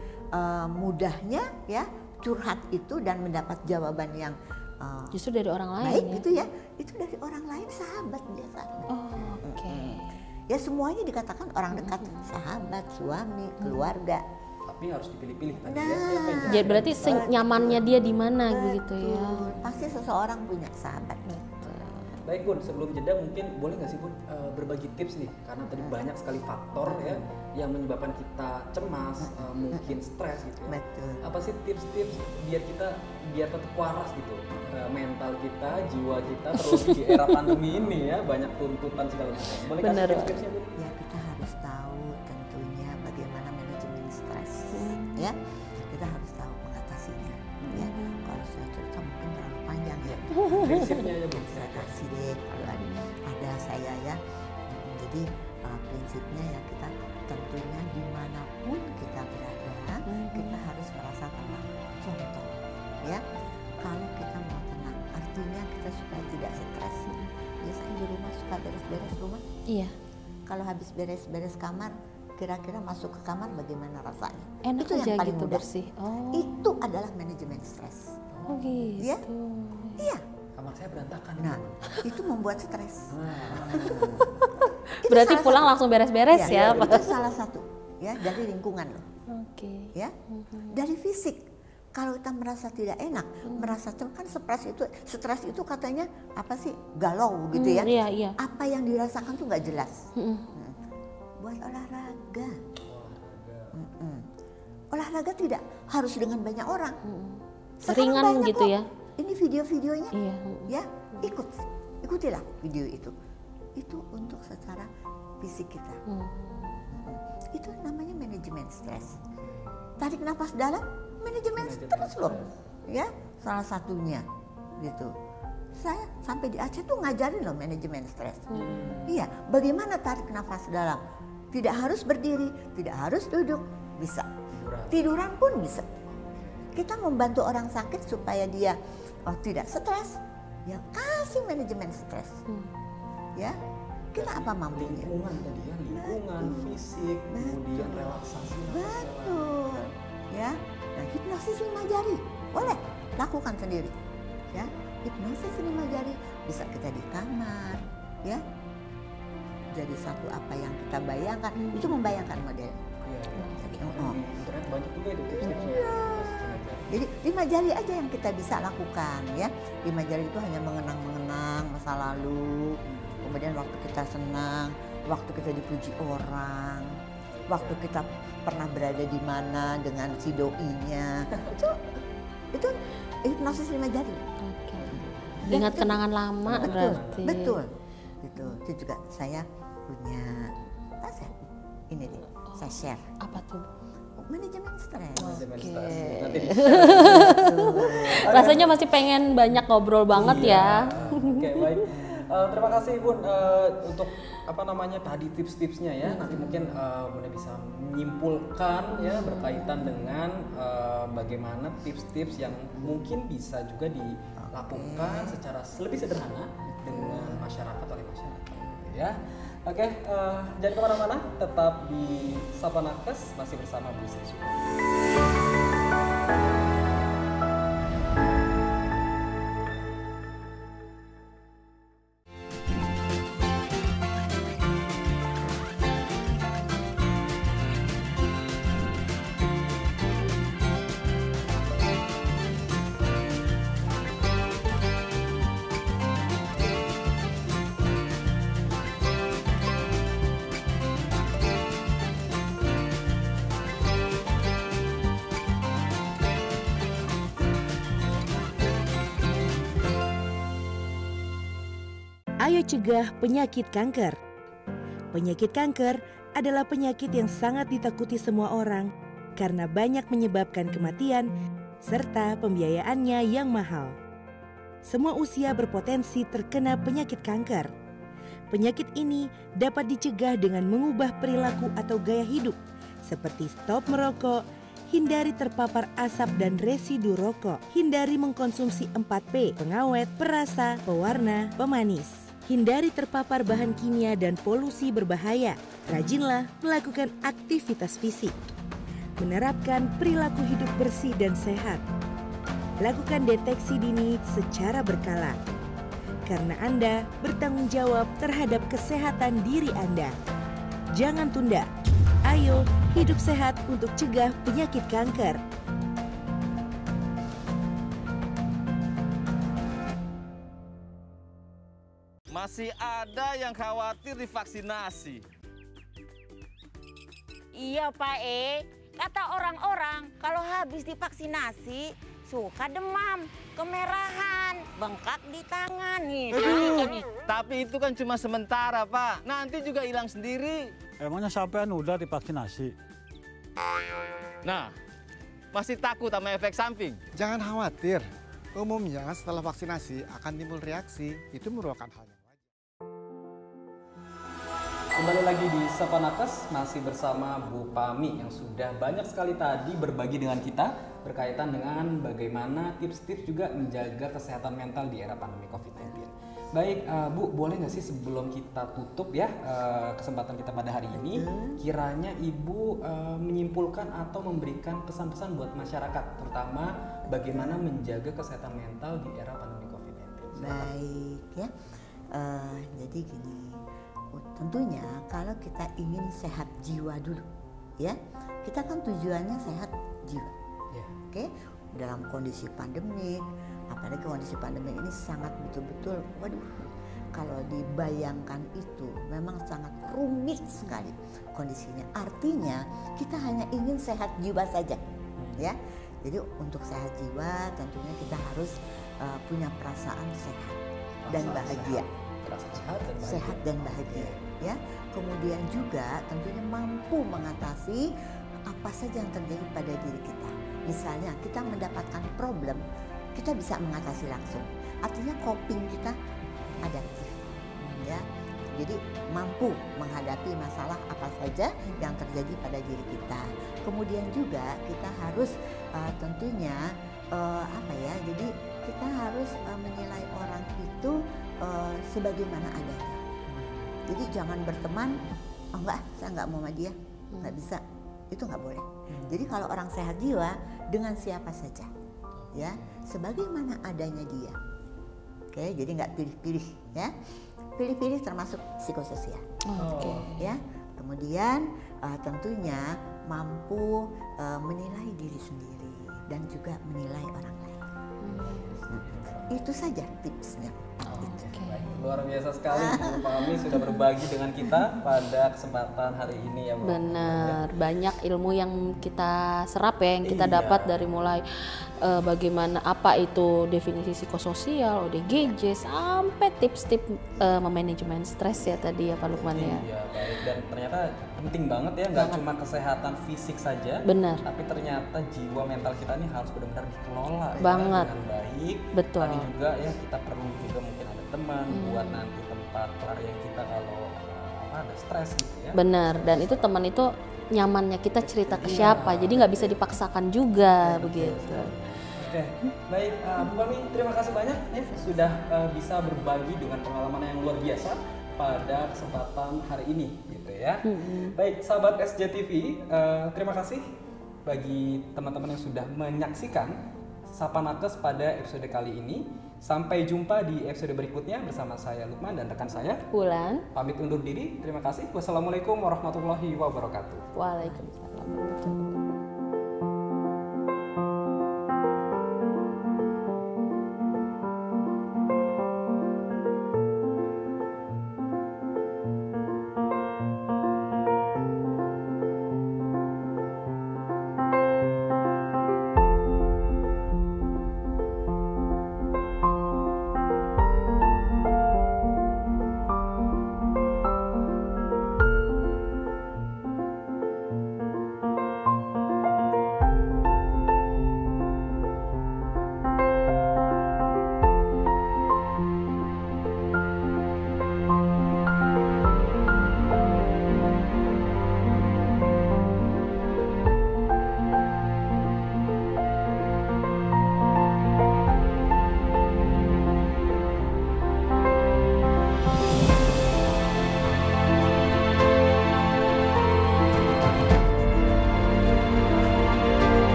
mudahnya ya curhat itu dan mendapat jawaban yang Justru dari orang lain baik ya? gitu ya. Itu dari orang lain, sahabat biasanya. Oke. Ya semuanya dikatakan orang dekat, sahabat, suami, keluarga. Tapi harus dipilih-pilih tadi. Nah, Ya, siapa yang Jadi berarti nyamannya dia di mana gitu ya? Betul. Pasti seseorang punya sahabat. Baik Bun, sebelum jeda mungkin boleh nggak sih Bun berbagi tips nih, karena tadi banyak sekali faktor ya yang menyebabkan kita cemas, mungkin stres gitu ya. Betul. Apa sih tips-tips biar tetap waras gitu, mental kita, jiwa kita, terus di era pandemi ini ya banyak tuntutan segala macam. Boleh kasih Bener. tips-tipsnya Bun? Ya kita harus tahu tentunya bagaimana manajemen stres. Ya, kita harus tahu mengatasinya. Ya, kalau saya cerita mungkin terlalu panjang ya. Prinsipnya aja Bun. Saya kasih deh kalau ada saya ya. Jadi prinsipnya ya kita tentunya dimanapun kita berada, kita harus merasa tenang. Contoh, ya kalau kita mau tenang, artinya kita supaya tidak stres. Biasanya di rumah suka beres-beres rumah. Iya. Kalau habis beres-beres kamar, kira-kira masuk ke kamar bagaimana rasanya? Enak Itu yang aja paling gitu mudah. bersih. Oh. Itu adalah manajemen stres. Oh gitu. Ya? Iya. Kamar saya berantakan. Nah, itu membuat stres. Itu Berarti salah pulang satu. langsung beres-beres ya? Itu salah satu ya dari lingkungan loh. Oke. Ya. Dari fisik. Kalau kita merasa tidak enak, merasa kan stres itu katanya apa sih? Galau gitu ya. Iya, iya. Apa yang dirasakan tuh nggak jelas. Buat olahraga. Olahraga tidak harus dengan banyak orang. Sekarang Ringan banyak gitu kok. ya? Ini video-videonya. Iya. Ya, ikutilah video itu. Itu untuk secara fisik kita. Itu namanya manajemen stres. Tarik nafas dalam, manajemen stres loh. Ya, salah satunya gitu. Saya sampai di Aceh tuh ngajarin loh manajemen stres. Iya, bagaimana tarik nafas dalam? Tidak harus berdiri, tidak harus duduk, bisa. Tiduran pun bisa. Kita membantu orang sakit supaya dia tidak stres. Ya kasih manajemen stres. Ya, kita apa mampunya? Lingkungan tadi ya, lingkungan, fisik, kemudian relaksasi. Betul. Ya, nah hipnosis 5 jari boleh lakukan sendiri. Ya, hipnosis 5 jari bisa kita di kamar. Ya, jadi satu apa yang kita bayangkan itu membayangkan model. Jadi, internet banyak juga itu tips-tipsnya. Jadi 5 jari aja yang kita bisa lakukan ya. 5 jari itu hanya mengenang masa lalu. Kemudian waktu kita senang, waktu kita dipuji orang, waktu kita pernah berada di mana dengan si doi-nya. Itu hipnosis 5 jari. Oke. Ingat kenangan lama berarti. Betul. Itu juga saya punya tas ya. Ini nih, saya share. Apa tuh? Manajemen stres. Nanti Rasanya masih pengen banyak ngobrol banget ya. Oke, baik. Terima kasih Bun untuk tadi tips-tipsnya ya. Nanti mungkin Bunda bisa menyimpulkan ya berkaitan dengan bagaimana tips-tips yang mungkin bisa juga dilakukan secara lebih sederhana dengan masyarakat oleh masyarakat ya. Oke, jangan kemana-mana, tetap di Sapa Nakes masih bersama Bu Sri Suka. Ayo cegah penyakit kanker. Penyakit kanker adalah penyakit yang sangat ditakuti semua orang karena banyak menyebabkan kematian serta pembiayaannya yang mahal. Semua usia berpotensi terkena penyakit kanker. Penyakit ini dapat dicegah dengan mengubah perilaku atau gaya hidup seperti stop merokok, hindari terpapar asap dan residu rokok, hindari mengkonsumsi 4P, pengawet, perasa, pewarna, pemanis. Hindari terpapar bahan kimia dan polusi berbahaya. Rajinlah melakukan aktivitas fisik. Menerapkan perilaku hidup bersih dan sehat. Lakukan deteksi dini secara berkala. Karena Anda bertanggung jawab terhadap kesehatan diri Anda. Jangan tunda. Ayo hidup sehat untuk cegah penyakit kanker. Masih ada yang khawatir divaksinasi. Iya Pak kata orang-orang kalau habis divaksinasi suka demam, kemerahan, bengkak di tangan nih. Tapi itu kan cuma sementara Pak, nanti juga hilang sendiri. Emangnya sampean udah divaksinasi? Nah, masih takut sama efek samping? Jangan khawatir. Umumnya setelah vaksinasi akan timbul reaksi. Itu merupakan hal yang wajar. Kembali lagi di Sapa Nakes, masih bersama Bu Pami yang sudah banyak sekali tadi berbagi dengan kita berkaitan dengan bagaimana tips-tips juga menjaga kesehatan mental di era pandemi COVID-19. Baik, Bu, boleh nggak sih sebelum kita tutup ya kesempatan kita pada hari ini, kiranya Ibu menyimpulkan atau memberikan pesan-pesan buat masyarakat, terutama bagaimana menjaga kesehatan mental di era pandemi COVID-19. Baik ya, jadi gini, tentunya kalau kita ingin sehat jiwa dulu, ya kita kan tujuannya sehat jiwa, oke? Dalam kondisi pandemik, apalagi kondisi pandemik ini sangat betul-betul, waduh, kalau dibayangkan itu memang sangat rumit sekali kondisinya. Artinya kita hanya ingin sehat jiwa saja, ya. Jadi untuk sehat jiwa tentunya kita harus punya perasaan sehat dan bahagia. Sehat dan bahagia, ya. Kemudian juga tentunya mampu mengatasi apa saja yang terjadi pada diri kita. Misalnya kita mendapatkan problem, kita bisa mengatasi langsung. Artinya coping kita adaptif, ya. Jadi mampu menghadapi masalah apa saja yang terjadi pada diri kita. Kemudian juga kita harus tentunya jadi kita harus menilai orang itu sebagaimana adanya. Jadi jangan berteman, oh enggak, saya enggak mau sama dia, enggak bisa, itu enggak boleh. Jadi kalau orang sehat jiwa dengan siapa saja, ya, sebagaimana adanya dia. Oke, jadi enggak pilih-pilih, ya. Pilih-pilih termasuk psikososial. Ya. Kemudian tentunya mampu menilai diri sendiri dan juga menilai orang lain. Itu saja tipsnya. Luar biasa sekali Bu Fahmi sudah berbagi dengan kita pada kesempatan hari ini ya Bu. Benar, banyak ilmu yang kita serap ya, yang kita dapat dari mulai bagaimana apa itu definisi psikososial, ODGJ, sampai tips-tips memanajemen stres ya tadi ya Pak Lukman ya. Iya baik, dan ternyata penting banget ya, nggak cuma kesehatan fisik saja, benar, tapi ternyata jiwa mental kita ini harus benar-benar dikelola banget ya, dengan baik. Betul. Tadi juga ya kita perlu juga mungkin ada teman buat nanti tempat pelarian kita kalau ada stres gitu ya. Benar, dan itu teman itu nyamannya kita cerita ke siapa, jadi nggak bisa dipaksakan juga begitu. Oke, baik Bu Fahmi, terima kasih banyak ya sudah bisa berbagi dengan pengalaman yang luar biasa pada kesempatan hari ini gitu ya. Baik sahabat SJTV, terima kasih bagi teman-teman yang sudah menyaksikan Sapa Nakes pada episode kali ini. Sampai jumpa di episode berikutnya bersama saya Lukman dan rekan saya Wulan. Pamit undur diri, terima kasih. Wassalamualaikum warahmatullahi wabarakatuh. Waalaikumsalam.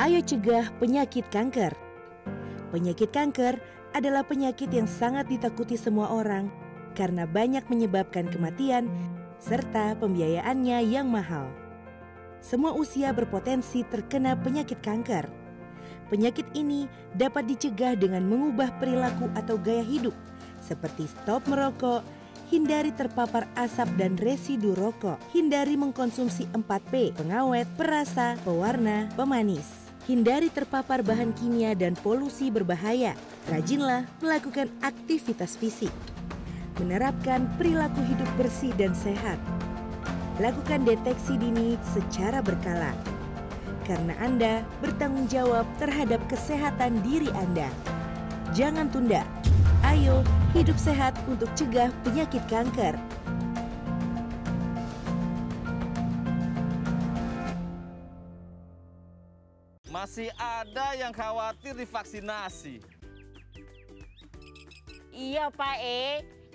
Ayo cegah penyakit kanker. Penyakit kanker adalah penyakit yang sangat ditakuti semua orang karena banyak menyebabkan kematian serta pembiayaannya yang mahal. Semua usia berpotensi terkena penyakit kanker. Penyakit ini dapat dicegah dengan mengubah perilaku atau gaya hidup seperti stop merokok, hindari terpapar asap dan residu rokok, hindari mengkonsumsi 4P, pengawet, perasa, pewarna, pemanis. Hindari terpapar bahan kimia dan polusi berbahaya. Rajinlah melakukan aktivitas fisik. Menerapkan perilaku hidup bersih dan sehat. Lakukan deteksi dini secara berkala. Karena Anda bertanggung jawab terhadap kesehatan diri Anda. Jangan tunda. Ayo hidup sehat untuk cegah penyakit kanker. Masih ada yang khawatir divaksinasi. Iya Pak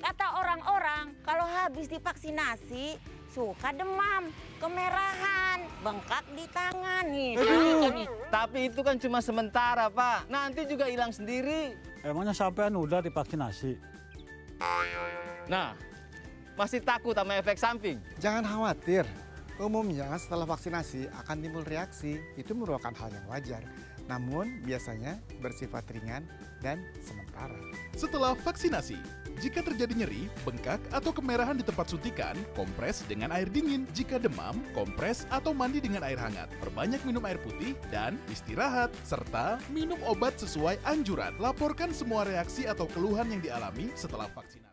kata orang-orang kalau habis divaksinasi suka demam, kemerahan, bengkak di tangan nih. Tapi itu kan cuma sementara Pak, nanti juga hilang sendiri. Emangnya sampean udah divaksinasi? Nah, masih takut sama efek samping. Jangan khawatir. Umumnya setelah vaksinasi akan timbul reaksi. Itu merupakan hal yang wajar. Namun biasanya bersifat ringan dan sementara. Setelah vaksinasi, jika terjadi nyeri, bengkak, atau kemerahan di tempat suntikan, kompres dengan air dingin. Jika demam, kompres atau mandi dengan air hangat. Perbanyak minum air putih dan istirahat. Serta minum obat sesuai anjuran. Laporkan semua reaksi atau keluhan yang dialami setelah vaksinasi.